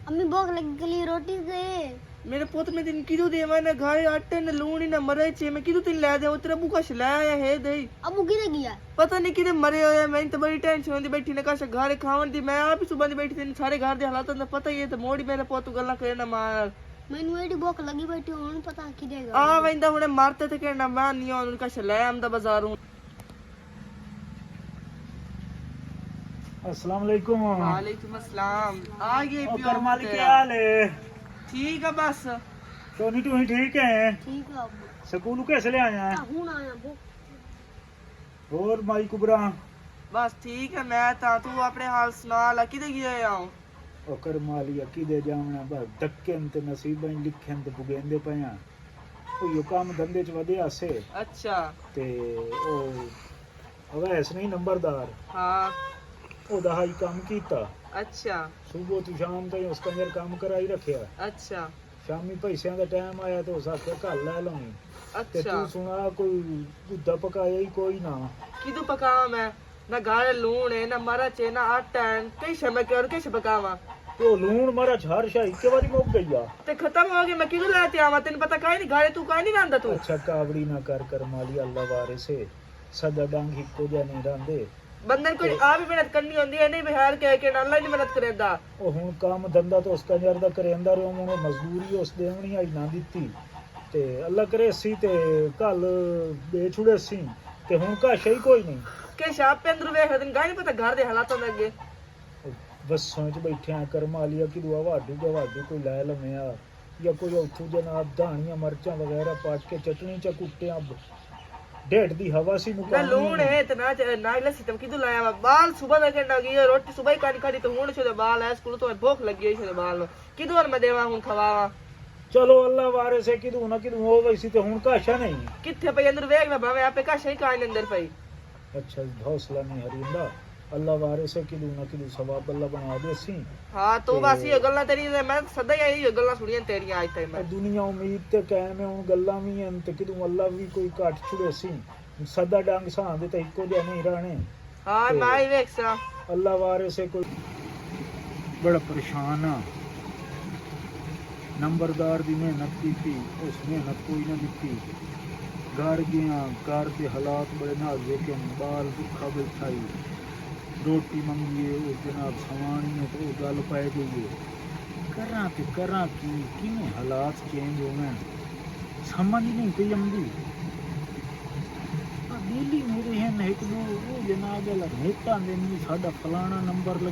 अम्मी भूख लगी गली रोटी दे। मेरे पुत में दिन किदू देवा ना घारे आटे न लूण न मरे चे मैं किदू तीन लै दे तेरा बुका छलाया है दे अबू किधर गया? पता नहीं किदे मरे होया मैं तो बड़ी टेंशन होंदी बैठी ने काश घारे खावन दी मैं आप ही सुबह दी बैठी थी सारे घर दे हालात दा पता ही है तो मोड़ी मेरे पुत गल्ला करे ना मार मैनू एडी भूख लगी बैठी हुन पता किधर गया आ वेंदा हुने मारते ते कहना मैं नहीं उन काश ले आम दा बाजारों। अस्सलाम वालेकुम। वालेकुम अस्सलाम। आ गए ओ पियो करमाली क्या हाल है? ठीक है बस टोनी टू ठीक है? ठीक है अबू। स्कूल कैसे ले आया? हुन आया भूख। और माई कुबरा? बस ठीक है मैं ता तू अपने हाल सुना ला किदे गया आऊं ओ करमाली किदे जावना बस धक्केन ते नसीबां लिखन ते पुगेंदे पया ओ यो काम धंधे च वधे आसे। अच्छा ते ओ अवैस नहीं नंबरदार हाँ ओदा हाई काम कीता। अच्छा सुबह तो शाम तक उस कंजर काम कराई रखिया। अच्छा शामी पैसों का टाइम आया तो उस आखे घर ले लौनी ते अच्छा तू सुना कोई दूधा पकाया ही कोई ना। किदू पकावा मैं ना गाड़े लूण है ना मरच है ना आटा है कई समय के और कैसे पकावा तो लूण मारा हर शाही के बारी मुक गई ते खत्म हो गया मैं किदू लाते आवा तेन पता काई नहीं गाड़े तू काई नहीं रांदा तू अच्छा कावड़ी ना कर माली अल्लाह वारे से सदा डांग हिको जा नहीं रांदे बंदन कोई आ भी मेहनत करनी होंदी है नहीं बिहार के अल्लाह नहीं मेहनत करेंदा ओ हुन काम धंधा तो उसका जरदा करेंदा रहो मुनो मजदूरी उस देवनी आई ना दित्ती ते अल्लाह करे सी ते कल दे छुड़े सी ते हुन का शई कोई नहीं के शाप पे अंदर वेख दिन गाई नहीं पता घर दे हालातों में अगे बसों च बैठे आ कर मालिया कि दुआ वाडू कोई लै लमे आ या कोई उठू जनाब धानियां मरचां वगैरह पाट के चटनी च कुट्टे डेढ़ दी हवा सी ना मुकामी लूण है ते ना लस्सी तुम किदू लाया वा बाल सुबह में कहना की रोटी सुबह ही खानी खानी तो हुन छे बाल है स्कूल तो भूख लगी है छे बाल किदू और मैं देवा हुन खवावा चलो अल्लाह वारे से किदू ना किदू हो वैसी तो हुन काशा नहीं किथे पई अंदर वेख ना भावे आपे का सही कान अंदर पई अच्छा हौसला नहीं हरिंदा अल्लाह वारे से किदू ना किदू सवाब अल्लाह बना दे सी। हां तो बस ये गल्ला तेरी मैं सदा ही ये गल्ला सुनियां तेरी आज तक मैं दुनिया उम्मीद ते कायम है हुन गल्ला भी हैं ते किदू अल्लाह भी कोई काट छुड़े सी सदा डांग सां दे ते इको जे नहीं रहने। हां मैं ही वेख सा अल्लाह वारे से कोई बड़ा परेशान आ नंबरदार दी मेहनत की उस मेहनत कोई ना दी घर गया घर के हालात बड़े नाजुक हैं बाल भुखा बैठाई रोटी मंगिए वो जनाब सवानी है तो गल पै गई है करा की किमें हालात चेंज हो गए समझ नहीं कोई आंदी डेली मेरे हैं एक दो वो जनाब नेता देनी साडा फलाना नंबर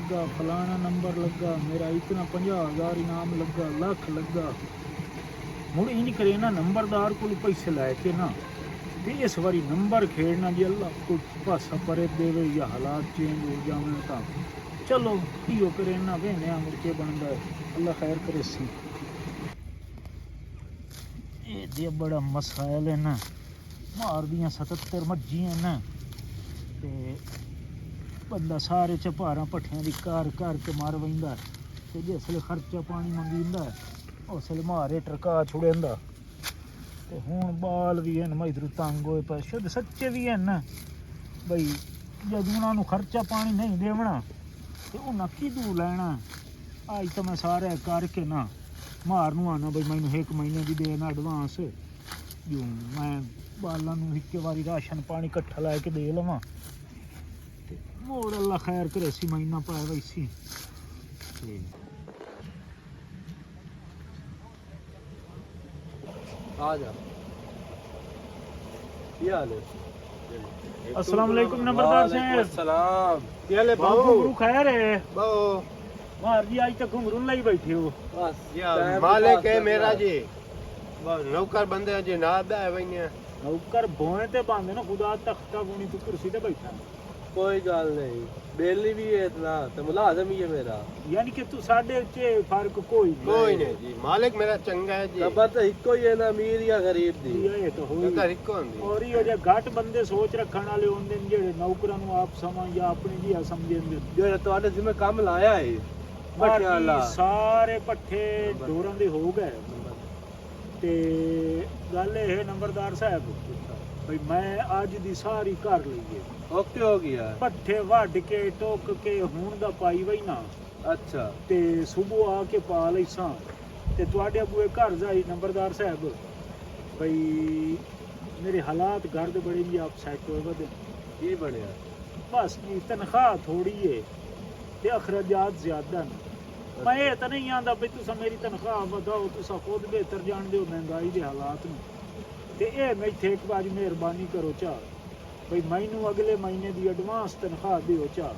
लगा मेरा इतना 50,000 इनाम लगा लाख लगा मुड़ इन करे ना नंबरदार को पैसे लैके ना ते इस बारी नंबर खेड़ना जी अल्लाह को पासा परे देवे या हालात चेंज हो जावे तो चलो इो करे ना वेने मुड़ के बनता है अल्लाह खैर करे सी। ये बड़ा मसाइल है ना मार दियां 77 मज्जियां ना ते बंदा सारे चपारा भट्ठियां दी कार के मार वहिंदा ते जिसले खर्चा पानी मंगींदा उसले मारे टरका छुड़ेंदा ते हुण बाल भी हैं मैं इधर तंग होए पर शुद्ध सच्चे भी हैं ना बई जब उन्होंने खर्चा पानी नहीं देवना तो उन्हें किदू लैना अज तो मैं सारे करके ना मारनू आना बई मैनू 1 महीने की देना एडवांस जो मैं बालों एक बारी राशन पानी कट्ठा लैके दे लवां ते मोड़ अल्लाह खैर करे सी महीना पाए वैसी आजा क्या हाल है? अस्सलाम वालेकुम नंबरदार साहब। सलाम क्या ले बाबू खैर है बाबू मार जी आज तक घुमरून लाई बैठे हो बस यार मालिक है मेरा जी बस नौकर बंदे जी ना दे वने नौकर भोए ते बांधे ना खुदा तख्ता गुनी तू कुर्सी ते बैठा कोई गल नहीं बेली भी है इतना तो मुलाजम ही है मेरा यानी कि तू साडे च फर्क कोई नहीं जी मालिक मेरा चंगा है जी तब तो इको ही है ना अमीर या गरीब दी ये तो होई तो इको होंदी और ये जे घट बंदे सोच रखण वाले होंदे ने जेड़े नौकरां नु आप समझ या अपनी जी समझेंदे जो ਤੁਹਾਡੇ जिम्मे काम लाया है बाकी सारे पट्ठे डोरां दे हो गए ते गल ये नंबरदार साहब भाई मैं अज दी सारी कर लईए ओके हो गया पट्ठे वढ़ के टोक के हुण दा पाई वई ना ਅੱਛਾ ਤੇ ਸਵੇਰ ਆ ਕੇ ਪਾ ਲਈ ਸਾਂ ਤੇ ਤੁਹਾਡੇ ਬੂਏ ਘਰ ਜਾਈ ਨੰਬਰਦਾਰ ਸਾਹਿਬ ਬਈ ਮੇਰੇ ਹਾਲਾਤ ਘਰ ਦੇ ਬੜੇ ਜੀ ਅਪਸੈਟ ਹੋਏ ਵਦੇ ਕੀ ਬਣਿਆ ਬਸ ਜੀ ਤਨਖਾਹ ਥੋੜੀ ਏ ਤੇ ਅਖਰਾਜਾਤ ਜ਼ਿਆਦਾ ਨੇ ਮੈਂ ਇਹ ਤਾਂ ਨਹੀਂ ਆਂਦਾ ਬਈ ਤੁਸੀਂ ਮੇਰੀ ਤਨਖਾਹ ਵਧਾਓ ਤੁਸੀਂ ਖੁਦ ਬਿਹਤਰ ਜਾਣਦੇ ਹੋ ਮਹਿੰਗਾਈ ਦੇ ਹਾਲਾਤ ਨੂੰ ਤੇ ਇਹ ਮੈਂ ਇੱਥੇ ਇੱਕ ਵਾਰੀ ਮਿਹਰਬਾਨੀ ਕਰੋ ਚਾਹ ਬਈ ਮੈਨੂੰ ਅਗਲੇ ਮਹੀਨੇ ਦੀ ਐਡਵਾਂਸ ਤਨਖਾਹ ਦਿਓ ਚਾਹ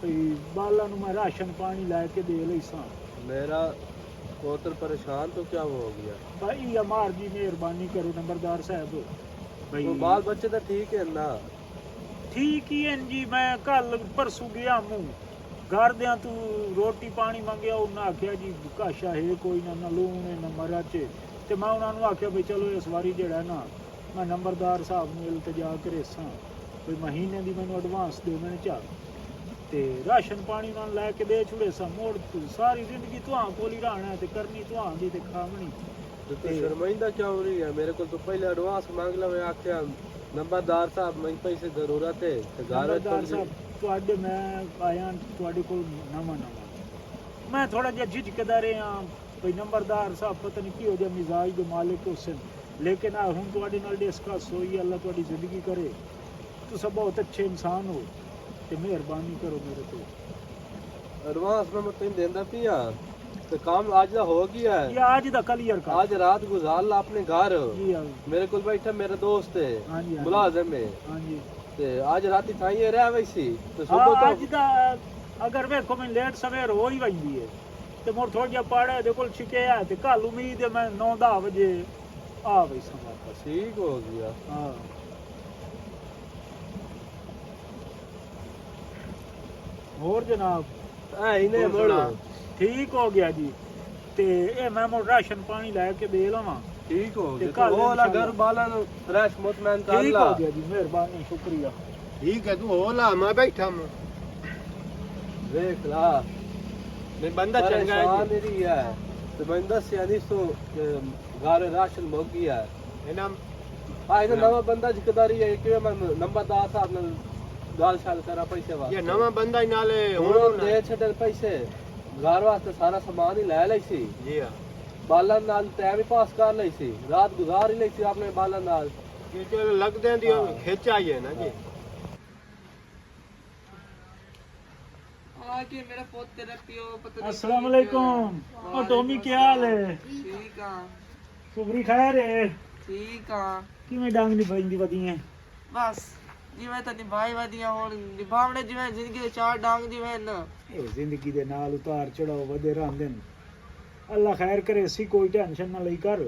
ਬਈ ਬਾਲਾਂ ਨੂੰ ਮੈਂ ਰਾਸ਼ਨ ਪਾਣੀ ਲੈ ਕੇ ਦੇ ਲਈ ਸਾਂ मेरा पोतर परेशान तो क्या हो गया भाई अमार जी मेहरबानी करो नंबरदार साहब भाई वो बाल बच्चे तो ठीक है ना ठीक ही है जी मैं कल परसों गया हूँ घर दिया तू रोटी पानी मंगया उन्हें आख्या जी काशा है कोई ना लून है ना मरच ते मैं उन्होंने आख्या भाई चलो इस बारी जड़ा ना मैं नंबरदार साहब ने इल्तजा करे सां भाई महीने की मैंने एडवांस दो मैंने चाह ते राशन पानी ਨਾਲ ਲੈ ਕੇ ਦੇ ਛੁੜੇ ਸਾਂ ਮੋੜ ਸਾਰੀ ਜ਼ਿੰਦਗੀ ਤੁਹਾਂ ਕੋਲ ਹੀ ਰਹਿਣਾ ਤੇ ਕਰਨੀ ਤੁਹਾਂ ਦੀ ਤੇ ਖਾਵਣੀ तो शर्मिंदा क्या हो रही है मेरे को तो पहले एडवांस मांग ला मैं आख्या नंबरदार साहब मैं पैसे जरूरत है तो ਨੰਬਰਦਾਰ ਸਾਹਿਬ ਤੁਹਾਡੇ ਮੈਂ ਆਇਆ ਤੁਹਾਡੇ ਕੋਲ ਨਵਾਂ ਮੈਂ ਥੋੜਾ ਜਿਹਾ ਝਿਜਕਦਾ ਰਿਹਾ ਕੋਈ ਨੰਬਰਦਾਰ ਸਾਹਿਬ ਪਤਾ ਨਹੀਂ ਕੀ ਹੋ ਗਿਆ ਮਿਜ਼ਾਜ ਦੇ ਮਾਲਿਕ ਹੁਸਨ ਲੇਕਿਨ ਆ ਹੁਣ ਤੁਹਾਡੇ ਨਾਲ ਡਿਸਕਸ ਹੋਈ ਅੱਲਾ ਤੁਹਾਡੀ ਜ਼ਿੰਦਗੀ ਕਰੇ ਤੁਸੀਂ ਬਹੁਤ ਅੱਛੇ ਇਨਸਾਨ ਹੋ ਤੇ ਮਿਹਰਬਾਨੀ ਕਰੋ ਮੇਰੇ ਤੇ एडवांस में मैं तुम देंदा पिया तो काम आज दा हो गया है ਇਹ ਅੱਜ ਦਾ ਕਲੀਅਰ ਕਰ आज रात गुजार ला अपने घर ਜੀ ਹਾਂ मेरे को बैठा मेरा दोस्त है ਹਾਂਜੀ मुलाजिम है ਹਾਂਜੀ ते आज रात थाई रह वैसी तो ਹਾਂ सुबह ਅੱਜ ਦਾ ਅਗਰ ਵੇਖੋ ਮੈਂ ਲੇਟ ਸਵੇਰ ਹੋ ਹੀ ਵਈਦੀ ਹੈ ਤੇ ਮੋਰ ਥੋੜਾ ਜਿਹਾ ਪਾੜਾ ਦੇ ਕੋਲ ਛਿਕਿਆ ਤੇ ਕੱਲ ਉਮੀਦ ਹੈ ਮੈਂ 9-10 ਵਜੇ ਆ ਵਈ ਸਾਂ ਵਾਪਸ ठीक हो गया ਹਾਂ ਹੋਰ ਜਨਾਬ ऐ इन्हें मोड़ ਠੀਕ ਹੋ ਗਿਆ ਜੀ ਤੇ ਇਹ ਮੈਂ ਮੋਰ ਰਾਸ਼ਨ ਪਾਣੀ ਲੈ ਕੇ ਦੇ ਲਵਾਂ ठीक हो ते गया कल तो वो ला इंशाल्लाह। घर बालन फ्रेश मुतमैन कर ਠੀਕ ला ਹੋ ਗਿਆ ਜੀ ਮਿਹਰਬਾਨੀ ਸ਼ੁਕਰੀਆ ठीक है तू हो ला मैं बैठा मैं देख ला नहीं बंदा चंगा है परेशान नहीं है तो मैं दस या नहीं तो घर राशन मुक गया है ना हाँ इन्हें नवा बंदा जिकदारी है कि मैं नंबरदार साहब ने गाल शाल करा पैसे वास्ते ये नवा बंदा ही नाले ਹੁਣ ਦੇ ਛੱਡੇ ਪੈਸੇ ਘਰ ਵਾਸਤੇ ਸਾਰਾ ਸਮਾਨ ਹੀ ਲੈ ਲਈ ਸੀ जी हां ਬਾਲਣ ਨਾਲ ਟਾਈਮ ਹੀ ਪਾਸ ਕਰ ਲਈ ਸੀ ਰਾਤ ਗੁਜ਼ਾਰ ਹੀ ਲਈ ਸੀ ਆਪਣੇ ਬਾਲਣ ਨਾਲ ये जो लगदे दी खिच आई है ना जी आके मेरा पोत तेरा पियो पता अस्सलाम वालेकुम ओ टोमी ਕੀ ਹਾਲ ਹੈ ठीक हां ਸੁਗਰੀ ਖੈਰ ਹੈ ठीक हां ਕਿਵੇਂ ਡੰਗ ਨਹੀਂ ਪੈਂਦੀ ਵਧੀਆਂ बस ਜਿਵੇਂ ਤਾਂ ਨਿਭਾਈ ਵਧੀਆਂ ਹੁਣ ਨਿਭਾਵਣੇ ਜਿਵੇਂ ਜ਼ਿੰਦਗੀ ਦੇ ਚਾਰ ਡਾਂਗ ਜਿਵੇਂ ਨਾ ਇਹ ਜ਼ਿੰਦਗੀ ਦੇ ਨਾਲ ਉਤਾਰ ਚੜਾਓ ਵਧੇ ਰਹਿੰਦੇ ਨੇ ਅੱਲਾ ਖੈਰ ਕਰੇ ਸੀ ਕੋਈ ਟੈਨਸ਼ਨ ਨਾ ਲਈ ਕਰ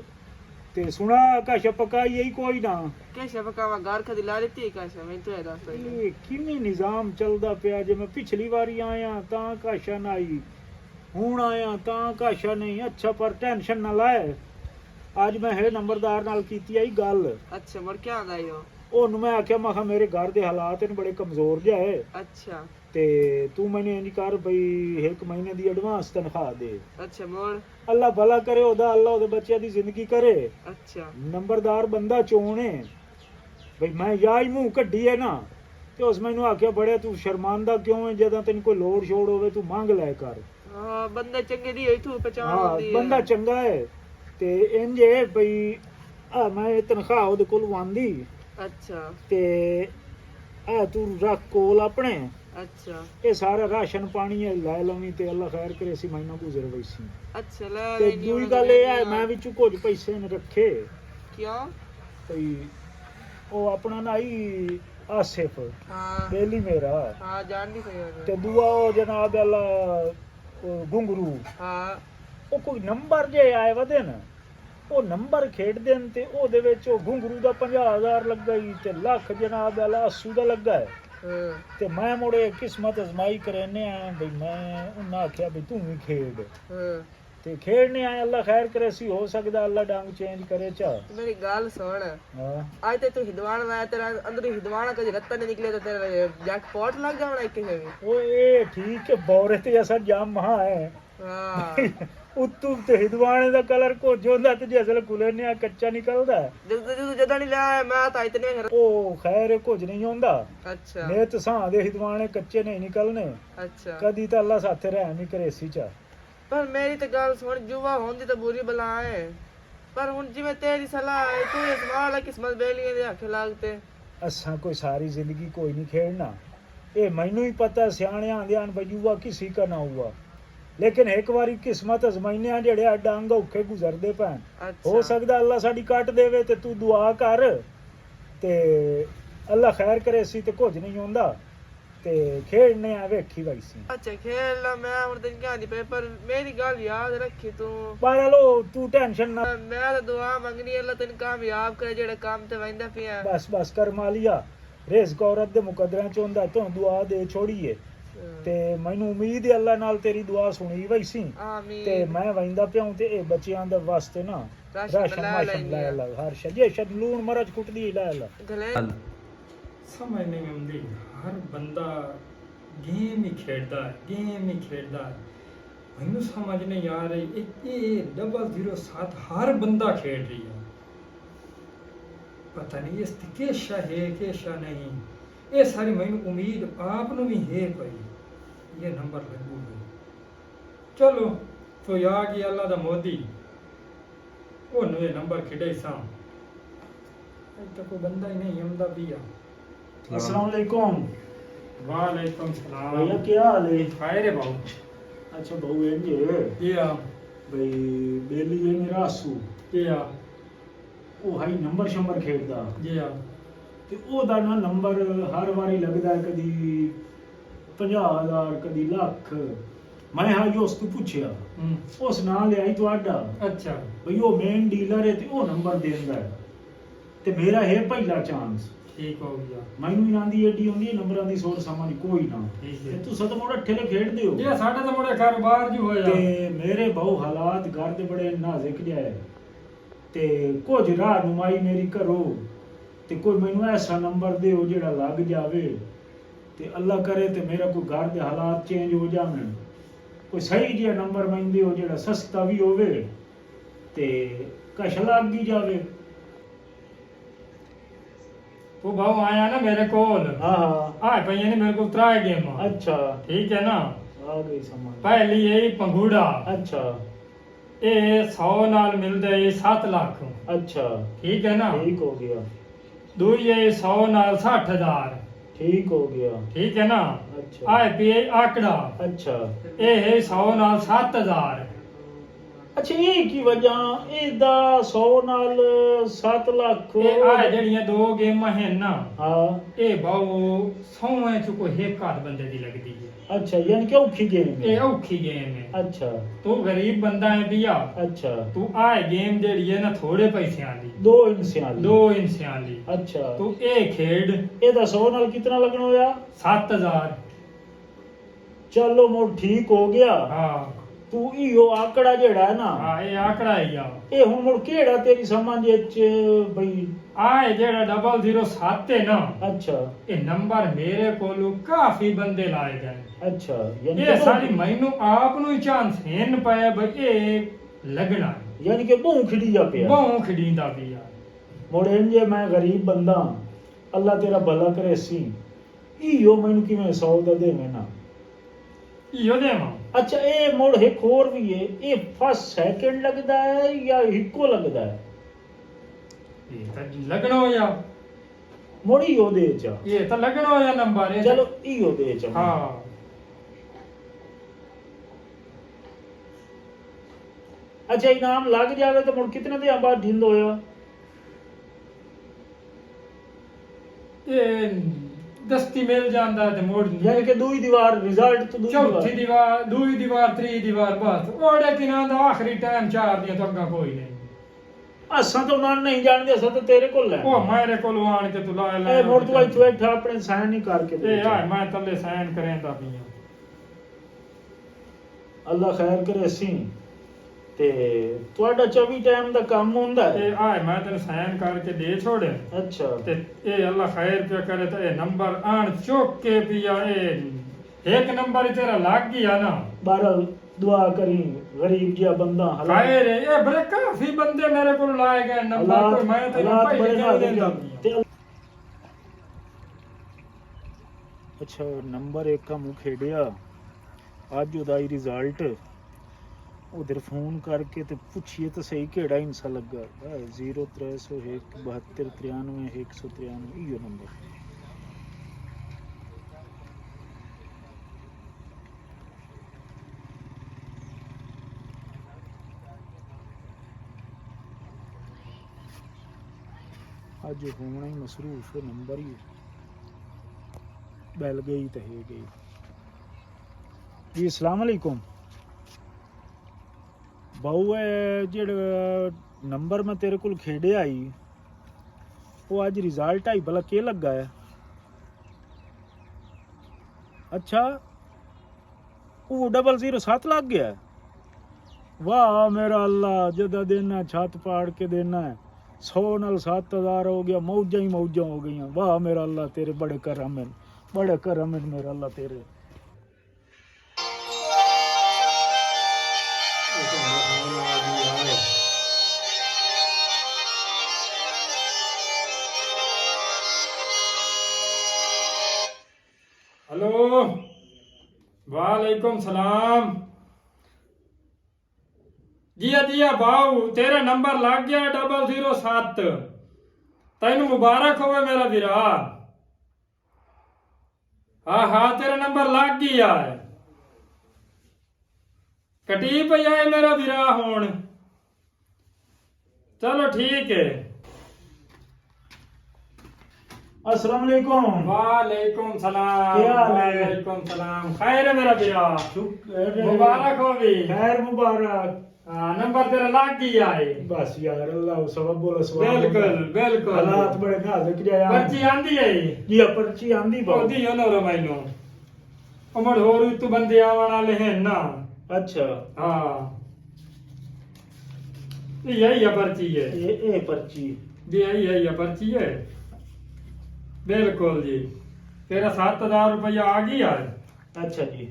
ਤੇ ਸੁਣਾ ਕਾਸ਼ਾ ਪਕਾਈ ਹੀ ਕੋਈ ਨਾ कैसे पकावा घर खदी ला लेती है कैसे मैं तो है दस पहले ਇਹ ਕਿਵੇਂ ਨਿਜ਼ਾਮ ਚੱਲਦਾ ਪਿਆ ਜੇ ਮੈਂ ਪਿਛਲੀ ਵਾਰੀ ਆਇਆ ਤਾਂ ਕਾਸ਼ਾ ਨਾ ਆਈ ਹੁਣ ਆਇਆ ਤਾਂ ਕਾਸ਼ਾ ਨਹੀਂ ਅੱਛਾ ਪਰ ਟੈਨਸ਼ਨ ਨਾ ਲਾਏ ਅੱਜ ਮੈਂ ਇਹ ਨੰਬਰਦਾਰ ਨਾਲ ਕੀਤੀ ਆਈ ਗੱਲ अच्छा मोर क्या आंदा यो ਉਹਨੂੰ ਮੈਂ ਆਖਿਆ ਮੈਂ ਕਿਹਾ ਮੇਰੇ ਘਰ ਦੇ ਹਾਲਾਤ ਨੇ ਬੜੇ ਕਮਜ਼ੋਰ ਜਿਹਾ ਹੈ अच्छा ਤੇ ਤੂੰ ਮੈਨੂੰ ਇੰਜ ਕਰ ਬਈ ਇੱਕ ਮਹੀਨੇ ਦੀ ਐਡਵਾਂਸ ਤਨਖਾਹ ਦੇ अच्छा मोर ਅੱਲਾ ਭਲਾ ਕਰੇ ਉਹਦਾ ਅੱਲਾ ਉਹਦੇ ਬੱਚਿਆਂ ਦੀ ਜ਼ਿੰਦਗੀ ਕਰੇ अच्छा ਨੰਬਰਦਾਰ ਬੰਦਾ ਚੋਣੇ ਬਈ ਮੈਂ ਯਾਈ ਮੂੰਹ ਕੱਢੀ ਹੈ ਨਾ ਤੇ ਉਸ ਮੈਨੂੰ ਆਖਿਆ ਬੜੇ ਤੂੰ ਸ਼ਰਮਾਂਦਾ ਕਿਉਂ ਹੈ ਜਦੋਂ ਤੈਨੂੰ ਕੋਈ ਲੋੜ ਛੋੜ ਹੋਵੇ ਤੂੰ ਮੰਗ ਲੈ ਕਰ हां बंदे चंगे दी है तू पहचान ਹਾਂ होंदी है ਬੰਦਾ ਚੰਗਾ ਹੈ ਤੇ ਇੰਜ ਹੈ ਬਈ ਆ ਮੈਂ ਇਹ ਤਨਖਾਹ ਉਹਦੇ ਕੋਲ ਵਾਂਦੀ अच्छा ਤੇ ਆ ਤੂੰ ਰੱਖ ਕੋਲ ਆਪਣੇ अच्छा ਇਹ ਸਾਰਾ ਰਾਸ਼ਨ ਪਾਣੀ ਹੈ ਲੈ ਲਵੀਂ ਤੇ ਅੱਲਾ ਖੈਰ ਕਰੇ ਸੀ ਮਹੀਨਾ ਗੁਜ਼ਰ ਵਈ ਸੀ अच्छा ले ਤੇ लेनी ਦੂਜੀ होनी ਗੱਲ ਇਹ ਹੈ लेनी ਮੈਂ ਵਿੱਚੋਂ ਕੁਝ ਪੈਸੇ ਨੇ ਰੱਖੇ क्यों ਭਈ ਉਹ ਆਪਣਾ ਨਾ ਹੀ ਆਸਿਫ हां ਬੇਲੀ ਮੇਰਾ हां जान नहीं सही ਤੇ ਦੂਆ ਉਹ ਜਨਾਬ ਅੱਲਾ ਉਹ ਗੁੰਗਰੂ हां ਉਹ ਕੋਈ ਨੰਬਰ ਜੇ ਆਏ ਵਦੇ ਨਾ ਉਹ ਨੰਬਰ ਖੇਡਦੇ ਨੇ ਤੇ ਉਹਦੇ ਵਿੱਚ ਉਹ ਗੁੰਗਰੂ ਦਾ 50,000 ਲੱਗਾ ਹੀ ਤੇ ਲੱਖ ਜਨਾਬ ਅੱਲਾ 80 ਦਾ ਲੱਗਾ ਹੈ हां ਤੇ ਮੈਂ ਮੁੜੇ ਕਿਸਮਤ ਅਜ਼ਮਾਈ ਕਰਨੇ ਆ ਬਈ ਮੈਂ ਉਹਨਾਂ ਆਖਿਆ ਬਈ ਤੂੰ ਵੀ ਖੇਡ हां ਤੇ ਖੇਡਨੇ ਆਏ ਅੱਲਾ ਖੈਰ ਕਰੇ ਸੀ ਹੋ ਸਕਦਾ ਅੱਲਾ ਡੰਗ ਚੇਂਜ ਕਰੇ ਚਾ मेरी गाल सुन ਹਾਂ आज ते तू हिदवान में तेरा अंदर हिदवाना कभी रत्ता नहीं निकले तो तेरा जैकपॉट लग जावना एक के भी ਉਹ ਇਹ ਠੀਕ ਹੈ ਬੌਰੇ ਤੇ ਅਸਰ ਜਾਮ ਮਹਾ ਹੈ ਹਾਂ ਉੱਤੋਂ ਤੇ ਹਿਦਵਾਣੇ ਦਾ ਕਲਰ ਕੁਝ ਹੁੰਦਾ ਤੇ ਜੇ ਅਸਲ ਕੁਲਰ ਨੇ ਕੱਚਾ ਨਿਕਲਦਾ ਹੈ। ਜਦੋਂ ਨਹੀਂ ਲਿਆ ਮੈਂ ਤਾਂ ਇਤਨੇ ਉਹ ਖੈਰ ਕੁਝ ਨਹੀਂ ਹੁੰਦਾ। ਅੱਛਾ ਨੇ ਤਾਂ ਸਾਂ ਦੇ ਹਿਦਵਾਣੇ ਕੱਚੇ ਨਹੀਂ ਨਿਕਲਨੇ। ਅੱਛਾ ਕਦੀ ਤਾਂ ਅੱਲਾ ਸਾਥੇ ਰਹਿ ਨਹੀਂ ਕਰੇਸੀ ਚ। ਪਰ ਮੇਰੀ ਤਾਂ ਗੱਲ ਸੁਣ, ਜੁਵਾ ਹੁੰਦੀ ਤਾਂ ਬੁਰੀ ਬਲਾ ਹੈ, ਪਰ ਹੁਣ ਜਿਵੇਂ ਤੇਰੀ ਸਲਾਹ ਹੈ ਤੂੰ ਇਹ ਸਵਾਲ ਹੈ ਕਿਸਮਤ ਬੇਲੀਆਂ ਦੇ ਹੱਥ ਲੱਗਤੇ। ਅਸਾਂ ਕੋਈ ਸਾਰੀ ਜ਼ਿੰਦਗੀ ਕੋਈ ਨਹੀਂ ਖੇਡਣਾ। ਇਹ ਮੈਨੂੰ ਹੀ ਪਤਾ ਸਿਆਣਿਆਂ ਆਂਦੇ ਹਨ ਬਜੂਆ ਕਿਸੇ ਕਾ ਨਾ ਹੁਆ, ਲੇਕਿਨ ਇੱਕ ਵਾਰੀ ਕਿਸਮਤ ਅਜ਼ਮਾਈਨੇ ਆ ਜਿਹੜੇ ਡੰਗ ਔਖੇ ਗੁਜ਼ਰਦੇ ਪੈਣ। ਹੋ ਸਕਦਾ ਅੱਲਾ ਸਾਡੀ ਕੱਟ ਦੇਵੇ ਤੇ ਤੂੰ ਦੁਆ ਕਰ ਤੇ ਅੱਲਾ ਖੈਰ ਕਰੇ ਸੀ ਤੇ ਕੁਝ ਨਹੀਂ ਹੁੰਦਾ ਤੇ ਖੇਡਨੇ ਆ ਵੇਖੀ ਬਾਈ ਸੀ। ਅੱਛਾ ਖੇਡ ਲਾ, ਮੈਂ ਹੁਣ ਤੈਨੂੰ ਕਹਿੰਦੀ ਪਈ, ਪਰ ਮੇਰੀ ਗੱਲ ਯਾਦ ਰੱਖੀ ਤੂੰ। ਪਰ ਲੋ ਤੂੰ ਟੈਨਸ਼ਨ ਨਾ, ਮੈਂ ਤਾਂ ਦੁਆ ਮੰਗਣੀ ਅੱਲਾ ਤੈਨੂੰ ਕਾਮਯਾਬ ਕਰੇ ਜਿਹੜੇ ਕੰਮ ਤੇ ਵੰਦਾ ਪਿਆ। ਬਸ ਕਰ ਮਾਲੀਆ, ਰਿਜ਼ਕ ਔਰਤ ਦੇ ਮੁਕੱਦਰਾਂ ਚ ਹੁੰਦਾ, ਤੂੰ ਦੁਆ ਦੇ ਛੋੜੀਏ ਤੇ ਮੈਨੂੰ ਉਮੀਦ ਹੈ ਅੱਲਾ ਨਾਲ ਤੇਰੀ ਦੁਆ ਸੁਣੀ ਵਈ ਸੀ। ਆਮੀਨ। ਤੇ ਮੈਂ ਵੈਂਦਾ ਪਿਆ ਤੇ ਇਹ ਬੱਚਿਆਂ ਦੇ ਵਾਸਤੇ ਨਾ ਰਾਸ਼ਨ ਮਾਸ਼ਨ ਲੈ ਲਾ, ਹਰ ਸ਼ਜੇ ਸ਼ਦ ਲੂਣ ਮਰਚ ਕੁੱਟਦੀ ਲੈ ਲਾ। ਸਮਝ ਨਹੀਂ ਆਉਂਦੀ, ਹਰ ਬੰਦਾ ਗੇਮ ਹੀ ਖੇਡਦਾ ਹੈ, ਗੇਮ ਹੀ ਖੇਡਦਾ ਹੈ। ਮੈਨੂੰ ਸਮਝ ਨਹੀਂ ਆ ਰਹੀ ਇਹ 007 ਹਰ ਬੰਦਾ ਖੇਡ ਰਹੀ ਹੈ, ਪਤਾ ਨਹੀਂ ਇਸ ਤੇ ਕਿਸ਼ਾ ਹੈ ਕਿਸ਼ਾ ਨਹੀਂ। ਇਹ ਸਾਰੀ ਮੈਨੂੰ ਉਮੀਦ ਆਪ ਨੂੰ ਵੀ ਹੈ ਪਈ ਇਹ ਨੰਬਰ ਲੱਗੂਗਾ। ਚਲੋ ਕੋਈ ਆ ਗਿਆ ਅੱਲਾ ਦਾ ਮੋਦੀ, ਉਹਨੂੰ ਇਹ ਨੰਬਰ ਖਿਡੇ ਸਾਂ। ਅਜੇ ਤੱਕ ਕੋਈ ਬੰਦਾ ਹੀ ਨਹੀਂ ਆਉਂਦਾ ਪਿਆ। अस्सलाम वालेकुम। वालेकुम सलाम। भैया क्या हाल है? खैर है बाबू। अच्छा बहु है ये ये आ भाई बेली है मेरा आसू ये आ ਉਹ ਹਾਈ ਨੰਬਰ ਸ਼ੰਬਰ ਖੇਡਦਾ ये आ ਤੇ ਉਹਦਾ ਨਾ ਨੰਬਰ ਹਰ ਵਾਰੀ ਲੱਗਦਾ ਹੈ, ਕਦੀ 50,000 ਕਦੀ ਲੱਖ। ਮੈਂ ਹਾਂ ਜੋ ਉਸ ਤੋਂ ਪੁੱਛਿਆ, ਉਸ ਨਾਲ ਲਿਆਈ ਤੁਹਾਡਾ अच्छा ਭਈ ਉਹ ਮੇਨ ਡੀਲਰ ਹੈ ਤੇ ਉਹ ਨੰਬਰ ਦਿੰਦਾ ਹੈ ਤੇ ਮੇਰਾ ਹੈ ਪਹਿਲਾ ਚਾਂਸ। ठीक हो गया। ਮੈਨੂੰ ਇਹਨਾਂ ਦੀ ਏਡੀ ਹੁੰਦੀ ਹੈ ਨੰਬਰਾਂ ਦੀ ਸੋਚ ਸਮਝ ਕੋਈ ਨਾ। ठीक ਤੇ है ਤੁਸੀਂ ਤਾਂ ਮੋੜਾ ਠੇਲੇ ਖੇਡਦੇ ਹੋ ये साडा तो मोड़ा कारोबार जो होया ਤੇ ਮੇਰੇ ਬਹੁ ਹਾਲਾਤ ਘਰ ਦੇ ਬੜੇ ਨਾਜ਼ੁਕ ਜਿਹਾ ਹੈ ਤੇ ਕੁਝ ਰਾਹਨੁਮਾਈ ਮੇਰੀ ਕਰੋ ਤੇ ਕੋਈ ਮੈਨੂੰ ਐਸਾ ਨੰਬਰ ਦਿਓ ਜਿਹੜਾ ਲੱਗ ਜਾਵੇ ਤੇ ਅੱਲਾ ਕਰੇ ਤੇ ਮੇਰਾ ਕੋਈ ਘਰ ਦੇ ਹਾਲਾਤ ਚੇਂਜ ਹੋ ਜਾਣ। ਕੋਈ ਸਹੀ ਜਿਹਾ ਨੰਬਰ ਮੈਨੂੰ ਦਿਓ ਜਿਹੜਾ ਸਸਤਾ ਵੀ ਹੋਵੇ ਤੇ ਕਸ਼ ਲੱਗ ਹੀ ਜਾਵੇ। तू भाऊ आया ना मेरे कोल हाँ हाँ आ भैया ने मेरे को उतराया गेम अच्छा ठीक है ना। आ गई समझ। पहली यही पंगूड़ा अच्छा ये 100 नाल मिलदे 7 लाख अच्छा ठीक है ना। ठीक हो गया दूई ये 100 नाल 60,000 ठीक हो गया ठीक है ना। अच्छा आए पे आंकड़ा अच्छा ये है 100 नाल 7,000 अच्छा ये की वजह ਇਹਦਾ 100 ਨਾਲ 7 ਲੱਖ ਇਹ ਆ ਜਿਹੜੀਆਂ ਦੋ ਗੇਮਾਂ ਹਨ ਨਾ ਹਾਂ ਇਹ ਬਾਉ ਸੌਵੇਂ ਚ ਕੋਈ ਇੱਕ ਆਦ ਬੰਦੇ ਦੀ ਲੱਗਦੀ ਹੈ। अच्छा यानी कि औखी गेम है। ਇਹ ਔਖੀ ਗੇਮ ਹੈ। अच्छा ਤੂੰ ਗਰੀਬ ਬੰਦਾ ਹੈ ਭਈਆ अच्छा ਤੂੰ ਆ ਗੇਮ ਜਿਹੜੀ ਹੈ ਨਾ ਥੋੜੇ ਪੈਸਿਆਂ ਦੀ दो इंसान ਦੋ ਇੰਸਿਆਂ ਦੀ अच्छा ਤੂੰ ਇਹ ਖੇਡ ਇਹਦਾ 100 ਨਾਲ ਕਿੰਨਾ ਲੱਗਣਾ ਹੋਇਆ 7,000 ਚਲੋ ਮੋ ਠੀਕ ਹੋ ਗਿਆ। ਹਾਂ ਤੂੰ ਇਹੋ ਆਕੜਾ ਜਿਹੜਾ ਹੈ ਨਾ ਹਾਂ ਇਹ ਆંકੜਾ ਹੀ ਆ ਇਹ ਹੁਣ ਮੁੜ ਕਿਹੜਾ ਤੇਰੀ ਸਮਝ ਵਿੱਚ ਬਈ ਆ ਜਿਹੜਾ 007 ਹੈ ਨਾ अच्छा ਇਹ ਨੰਬਰ ਮੇਰੇ ਕੋਲੋਂ ਕਾਫੀ ਬੰਦੇ ਲਾਏ ਗਏ। अच्छा यानी ਇਹ ਸਾਰੀ ਮੈਨੂੰ ਆਪ ਨੂੰ ਹੀ ਚਾਂਸ ਹੈਨ ਪਾਇਆ ਬਈ ਇਹ ਲੱਗਣਾ यानी कि बहु खिड़ी जा पिया ਬਹੁ ਖੜੀਂਦਾ ਵੀ ਆ। ਮੁੜੇ ਜੇ ਮੈਂ ਗਰੀਬ ਬੰਦਾ ਅੱਲਾ ਤੇਰਾ ਭਲਾ ਕਰੇ ਸੀ ਇਹੋ ਮੈਨੂੰ ਕਿਵੇਂ 100 ਦਾ ਦੇਵੇਂ ਨਾ। ਇਹੋ ਦੇਵਾਂ अच्छा ये मोड़ एक और भी है, ये फर्स्ट सेकंड लगता है या इको लगता है? ਇਹ ਤਾਂ ਲੱਗਣਾ ਹੋਇਆ मोड़ी यो दे चा ਇਹ ਤਾਂ ਲੱਗਣਾ ਹੋਇਆ ਨੰਬਰ ਇਹ चलो इयो दे चा ਹਾਂ अच्छा इनाम लग जावे तो मुड़ कितने दिन बाद ढिंद होया? ਇਹ ਦਸਤੀ ਮਿਲ ਜਾਂਦਾ ਤੇ ਮੋੜ यानी कि दूई दीवार रिजल्ट तो दूई ਚੌਥੀ दीवार ਦੀਵਾਰ ਦੂਈ ਦੀਵਾਰ ਤਰੀ ਦੀਵਾਰ ਬਸ ਉਹਦੇ ਕਿਨਾਂ ਦਾ ਆਖਰੀ ਟਾਈਮ ਚਾਰ ਦੀਆਂ ਤੋਂ ਅੱਗਾ ਕੋਈ ਨਹੀਂ। असा तो ना नहीं जानते असा तो तेरे को ले ਉਹ ਮੇਰੇ ਕੋਲ ਆਣ ਕੇ ਤੂੰ ਲਾ ਲੈ ए मोड़ तू आई बैठा अपने साइन नहीं करके दे ਇਹ चा। ਆ ਮੈਂ ਥੱਲੇ ਸਾਈਨ ਕਰੇਂਦਾ ਪਈਆਂ। अल्लाह खैर करे सी ਤੇ ਤੁਹਾਡਾ 24 ਟਾਈਮ ਦਾ ਕੰਮ ਹੁੰਦਾ ਹੈ। ਇਹ ਆ ਮੈਂ ਤੈਨੂੰ ਸਾਈਨ ਕਰਕੇ ਦੇ ਛੋੜਿਆ ਅੱਛਾ ਤੇ ਇਹ ਅੱਲਾ ਖੈਰ ਪਿਆ ਕਰੇ ਤਾਂ ਇਹ ਨੰਬਰ ਆਣ ਚੁੱਕ ਕੇ ਪਿਆ ਇਹ ਇੱਕ ਨੰਬਰ ਹੀ ਤੇਰਾ ਲੱਗ ਗਿਆ ਨਾ। ਬਹਰਹਾਲ दुआ करी गरीब जिहा बंदा खैर ये बड़े काफी बंदे मेरे को लाए गए नंबर कोई मैं तो हालात पहले बड़े नहीं नाजुक देता हैं। ते अच्छा नंबर एक का मुँह खेड़िया अज ओदा रिजल्ट उधर फोन करके ते पुछिए तो सही केड़ा हिंसा लगा 0301 72 93 193 इयो नंबर अज होना ही मसरूफ नंबर ही बैल गई तो है गई जी अस्सलाम वालेकुम बाऊ जेड़ा नंबर मैं तेरे को खेड़े आई वो अज रिजल्ट आई भला के लगा है अच्छा वो 007 लग गया वाह मेरा अल्लाह जदा देना छत पाड़ के देना है 100 नाल 7000 हो गया मौजा ही मौजा हो गई वाह मेरा अल्लाह तेरे बड़े करम है मेरा अल्लाह तेरे हेलो वालेकुम सलाम जिया बाऊ तेरा नंबर लग गया 007 तेन मुबारक होवे मेरा वीरा हाँ तेरा नंबर लग गया है कटी पई है मेरा वीरा हुण चलो ठीक है अस्सलाम वालेकुम वालेकुम सलाम क्या हाल है? वालेकुम सलाम खैर है मेरा वीरा मुबारक हो भी खैर मुबारक हाँ नंबर तेरा लग गया है बस यार अल्लाह सबब बोला सवाब बिल्कुल बिल्कुल हालात बड़े नाजुक जिहा पर्ची आंदी है जी पर्ची आंदी बाऊ ओदी हो ना मैनू उमर होर तू बंदे आवन वाले हैं ना अच्छा हाँ यही है पर्ची है ये पर्ची यही है पर्ची है बिल्कुल जी तेरा 7000 रुपया आ गया है अच्छा जी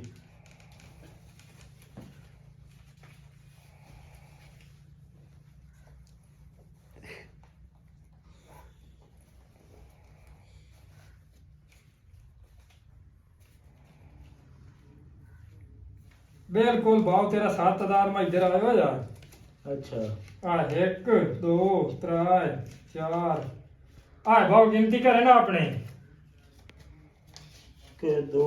बिल्कुल भाव तेरा 7000 में इधर आयो जा अच्छा आ 1 2 3 4 आ भाव गिनती करे ना अपने के 2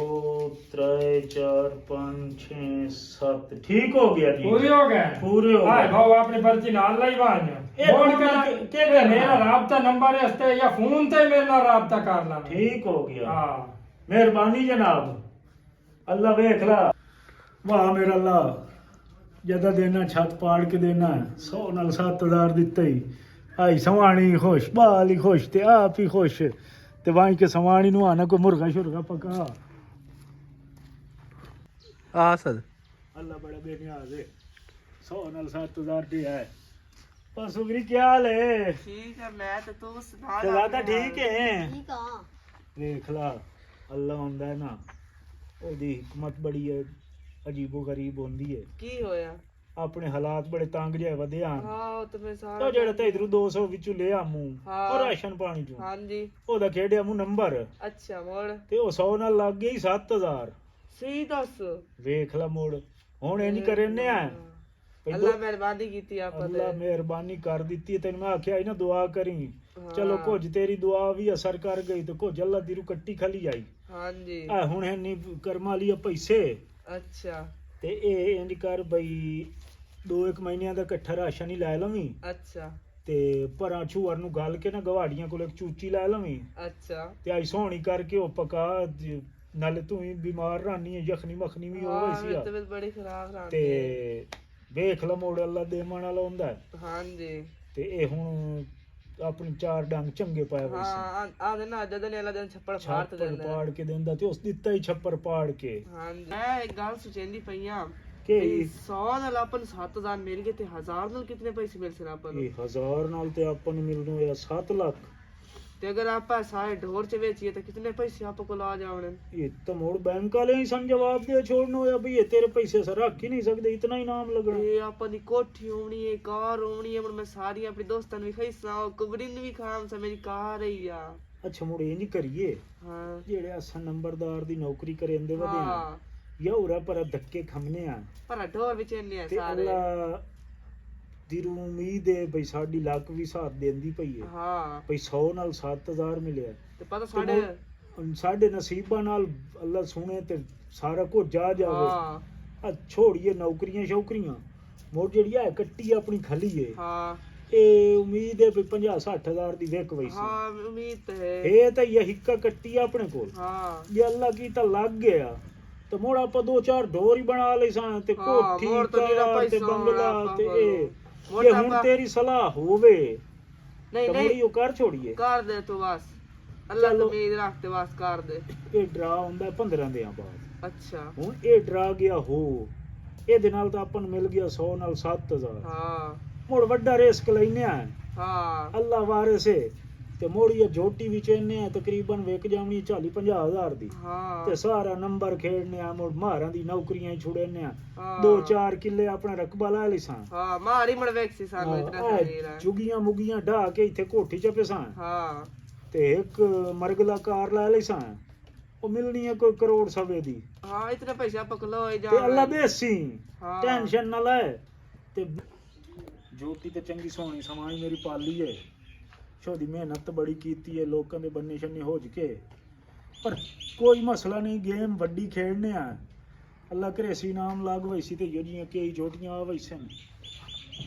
3 4 5 6 7 ठीक हो गया जी पूरे हो गए पूरे हो आ गए भाव अपनी पर्ची नाल लाई बान ए, बोल फोन के के करना? मेरा राब्ता नंबर है या फोन ते मेरे नाल राब्ता कर ला ठीक हो गया हां मेहरबानी जनाब अल्लाह वेख ला वाह मेरा अल्लाह जदा देना छत पाड़ के देना 100 नाल 7000 दिता ही आई सवाणी खुश बाल ही खुश ते आप ही खुश ते वाई के सवाणी नु आना कोई मुर्गा शुरगा पका सर अल्लाह बड़ा बेनियाज है 100 नाल 7000 दी है पर सुगरी क्या हाल है ठीक है मैं तो तू सुना ते दादा ठीक है ठीक आ देख ला अल्लाह हुंदा है ना ओदी हिकमत बड़ी है अजीबो गरीब होंदी है की होया अपने हालात बड़े तंग जे वधे आन हाँ तो मैं सारा तो जेड़ा ते इधरों 200 विचों ले आमू हाँ। और राशन पानी चों हाँ जी ओदा खेड़िया मू नंबर अच्छा मोड़ ते ओ 100 नाल लग गई 7000 सही दस वेख ला मोड़ हुण इंज करने आ अल्लाह मेहरबानी कीती आप अल्लाह मेहरबानी कर दित्ती है तेन मैं आख्या ही ना दुआ करी हाँ। चलो कुछ तेरी दुआ भी असर कर गई तो कुछ अल्लाह दी रू कट्टी खली आई हाँ जी आ हुण है नी कर्मा लिया पैसे अच्छा ते ए इंज कर बई 2-1 महीनिਆਂ ਦਾ ਇਕੱਠਾ ਰਾਸ਼ਨ ਹੀ ਲੈ ਲਵੀਂ अच्छा ਤੇ ਪਰਾਂ ਛੂਰ ਨੂੰ ਗਲ ਕੇ ਨਾ ਗਵਾੜੀਆਂ ਕੋਲ ਇੱਕ ਚੂਚੀ ਲੈ ਲਵੀਂ अच्छा ਤੇ ਆਈ ਸੋਹਣੀ ਕਰਕੇ ਉਹ ਪਕਾ ਨਾਲੇ ਤੂੰ ਹੀ ਬਿਮਾਰ ਰਾਨੀ ਹੈ ਯਖਨੀ ਮਖਨੀ ਵੀ ਹੋਵੇ हाँ ਸੀ मेरी तबीयत बड़ी खराब रहा ਤੇ ਵੇਖ ਲਾ ਮੋੜ ਅੱਲਾ ਦੇਵਣ ਵਾਲਾ ਹੁੰਦਾ ਹੈ। हाँ जी ਤੇ ਇਹ ਹੁਣ ਆਪਣੀ ਚਾਰ ਡੰਗ ਚੰਗੇ ਪਾਏ ਹੋਏ ਸੀ हाँ आ देना जदन वाला दिन छप्पड़ फाड़ ਛੱਪੜ देना ਪਾੜ ਕੇ ਦਿੰਦਾ ਤੇ ਉਸ ਦਿੱਤਾ ਹੀ ਛੱਪਰ ਪਾੜ ਕੇ हाँ जी मैं एक गल सोचेंदी पईया ਕਿ 100 ਨਾਲ ਆਪਾਂ ਨੂੰ 7000 ਮਿਲ ਗਏ ਤੇ 1000 ਨਾਲ ਕਿੰਨੇ ਪੈਸੇ ਮਿਲ ਸਨ ਆਪਾਂ ਨੂੰ ਇਹ 1000 ਨਾਲ ਤੇ ਆਪਾਂ ਨੂੰ ਮਿਲਣੋਂ ਆ 7 ਲੱਖ ਤੇ ਅਗਰ ਆਪਾਂ ਸਾਰੇ ਢੋਰ ਚ ਵੇਚੀਏ ਤਾਂ ਕਿਤਨੇ ਪੈਸੇ ਆਪਾਂ ਕੋਲ ਆ ਜਾਵਣ? ਇਹ ਤਾਂ ਮੋੜ बैंक वाले ही सन जवाब दे छोड़ना होया भी ये तेरे पैसे से रख ही नहीं सकते, इतना इनाम लगना। ਇਹ ਆਪਾਂ ਦੀ ਕੋਠੀ ਹੋਣੀ ਹੈ, ਕਾਰ ਹੋਣੀ ਹੈ, ਹੁਣ ਮੈਂ ਸਾਰੀ ਆਪਣੀ ਦੋਸਤਾਂ ਨੂੰ ਵੀ ਖੈਸਾਂ ਕੁਬਰਿਨ ਵੀ ਖਾਮ ਸਾ ਮੇਰੀ ਕਾਰ ਹੀ ਆ। ਅੱਛਾ ਮੁੜ ਇੰਜ ਕਰੀਏ, ਹਾਂ ਜਿਹੜੇ ਅਸਾਂ ਨੰਬਰਦਾਰ ਦੀ ਨੌਕਰੀ ਕਰਿੰਦੇ ਵਧਿਆ ਹਾਂ ਜਾਂ ਉਰਾ ਪਰ ਧੱਕੇ ਖਮਨੇ ਆ ਪਰ ਢੋਰ ਵਿੱਚ ਇੰਨੇ ਆ ਤੇ ਸਾਰੇ। ਅੱਲਾ ਦੀ ਰੂ ਉਮੀਦ ਹੈ ਬਈ ਸਾਡੀ ਲੱਕ ਵੀ ਸਾਥ ਦਿੰਦੀ ਪਈ ਹੈ, ਹਾਂ ਬਈ 100 ਨਾਲ 7000 ਮਿਲਿਆ ਤੇ ਪਤਾ ਤੇ ਸਾਡੇ ਸਾਡੇ ਨਸੀਬਾਂ ਨਾਲ ਅੱਲਾ ਸੁਣੇ ਤੇ ਸਾਰਾ ਕੁਝ ਜਾ ਜਾਵੇ। ਹਾਂ ਆ ਛੋੜੀਏ ਨੌਕਰੀਆਂ ਸ਼ੌਕਰੀਆਂ, ਮੋੜ ਜਿਹੜੀ ਹੈ ਕੱਟੀ ਆਪਣੀ ਖਲੀ ਹੈ, ਹਾਂ ਇਹ ਉਮੀਦ ਹੈ ਵੀ 50-60 ਹਜ਼ਾਰ ਦੀ ਵਿਕ ਵਈ ਸੀ। ਹਾਂ ਉਮੀਦ ਤਾਂ ਹੈ। ਇਹ ਤਾਂ ਇਹ ਹਿੱਕਾ ਕੱਟੀ ਆ ਆਪਣੇ ਕੋਲ, ਹਾਂ ਜੇ ਅੱਲਾ ਕੀ ਤਾਂ ਲੱਗ ਗਿਆ ਤੇ ਮੋੜ ਆਪਾਂ 2-4 ਢੋਰ ਹੀ ਬਣਾ ਲਈ ਸਾਂ ਤੇ ਹਾਂ, ਕੋਠੀ ਮੋੜ ਤਾਂ ਨੀਰਾ ਕਾਰ ਤੇ ਪੈਸਾ ਬੰਗਲਾ ਹੋਣਾ ਤੇ ਆਪਾਂ ਇਹ ਮੋੜ ਜੇ ਤਾਂ ਹੁਣ ਆਪਾਂ- ਤੇਰੀ ਸਲਾਹ ਹੋਵੇ ਨਹੀਂ ਤਾਂ ਮੋੜੀ ਨਹੀਂ ਉਹ ਕਰ ਛੋੜੀਏ। ਕਰ ਦੇ ਤੂੰ ਬਸ, ਅੱਲਾ ਚਲੋ। ਤੋਂ ਉਮੀਦ ਰੱਖ ਤੇ ਬਸ ਕਰ ਦੇ। ਇਹ ਡਰਾ ਹੁੰਦਾ 15 ਦਿਨਾਂ ਬਾਅਦ, ਅੱਛਾ ਹੁਣ ਇਹ ਡਰਾ ਗਿਆ ਹੋ, ਇਹਦੇ ਨਾਲ ਤਾਂ ਆਪਾਂ ਨੂੰ ਮਿਲ ਗਿਆ 100 ਨਾਲ 7000। ਹਾਂ ਮੁੜ ਵੱਡਾ ਰਿਸਕ ਲੈਨੇ ਆ, ਹਾਂ ਅੱਲਾ ਵਾਰਿਸ ਹੈ ਤੇ ਮੋੜੀ ਇਹ ਝੋਟੀ ਵਿੱਚ ਇਹਨੇ ਆ ਤਕਰੀਬਨ ਵਿਕ ਜਾਵਣੀ 40-50 ਹਜ਼ਾਰ ਦੀ ਹਾਂ ਤੇ ਸਾਰਾ ਨੰਬਰ ਖੇਡਨੇ ਆ, ਮੁੜ ਮਾਰਾਂ ਦੀ ਨੌਕਰੀਆਂ ਹੀ ਛੁੜਨੇ ਆ, ਹਾਂ। 2-4 ਕਿੱਲੇ ਆਪਣਾ ਰਕਬਾ ਲਾ ਲਈ ਸਾਂ। ਹਾਂ ਮਾਰੀ ਮੜ ਵੇਖ ਸੀ ਸਾਨੂੰ ਇਤਨਾ ਸਰੀਰ ਹੈ। ਜੁਗੀਆਂ ਮੁਗੀਆਂ ਢਾ ਕੇ ਇੱਥੇ ਕੋਠੀ ਚ ਪਸਾਂ ਹਾਂ ਤੇ ਇੱਕ ਮਰਗਲਾ ਕਾਰ ਲੈ ਲਈ ਸਾਂ, ਉਹ ਮਿਲਣੀ ਹੈ ਕੋਈ ਕਰੋੜ ਸਵੇ ਦੀ ਹਾਂ ਇਤਨੇ ਪੈਸੇ ਆਪਾਂ ਕੋਲ ਹੋਏ ਜਾ ਤੇ ਅੱਲਾ ਦੇਸੀ ਹਾਂ। ਟੈਨਸ਼ਨ ਨਾ ਲੈ। ਤੇ ਜੋਤੀ ਤੇ ਚੰਗੀ ਸੋਹਣੀ ਸਮਾਈ ਮੇਰੀ ਪਾਲੀ ਹੈ, ਛੋਦੀ ਮਿਹਨਤ ਬੜੀ ਕੀਤੀ ਹੈ, ਲੋਕਾਂ ਦੇ ਬੰਨੇ ਛੰਨੇ ਹੋ ਕੇ, ਪਰ ਕੋਈ ਮਸਲਾ ਨਹੀਂ, ਗੇਮ ਵੱਡੀ ਖੇਡਨੇ ਆ। ਅੱਲਾ ਕਰੇ ਸੀ ਨਾਮ ਲੱਗ ਵਈ ਸੀ ਤੇ ਜਿਹੜੀਆਂ ਕਈ ਜੋਟੀਆਂ ਆ ਵਈ ਸਨ।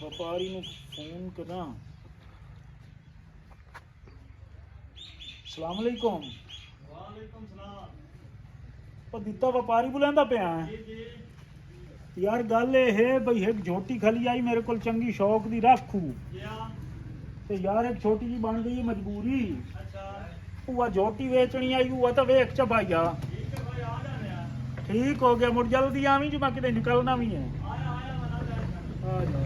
ਵਪਾਰੀ ਨੂੰ ਫੋਨ ਕਰਾਂ। ਸਲਾਮ ਅਲੈਕੁਮ। ਵਾਲੇਕੁਮ ਸਲਾਮ। ਉਹ ਦਿੱਤਾ ਵਪਾਰੀ ਬੁਲਾਉਂਦਾ ਪਿਆ ਹੈ। ਯਾਰ ਗੱਲ ਇਹ ਹੈ ਬਈ ਇੱਕ ਝੋਟੀ ਖਲੀ ਆਈ ਮੇਰੇ ਕੋਲ ਚੰਗੀ ਸ਼ੌਕ ਦੀ ਰੱਖੂ ਤੇ ਯਾਰ ਇੱਕ ਛੋਟੀ ਜੀ ਬਣ ਗਈ ਹੈ ਮਜਬੂਰੀ। ਉਹ ਝੋਟੀ ਵੇਚਣੀ ਆਈ, ਉਹ ਤਾਂ ਵੇਖ ਚ ਭਾਈਆ ਠੀਕ ਹੋ ਗਿਆ, ਮੁੜ ਜਲਦੀ ਆਵੀਂ ਜੀ, ਮੈਂ ਕਿਤੇ ਨਿਕਲਣਾ ਵੀ ਹੈ। ਆ ਜਾ।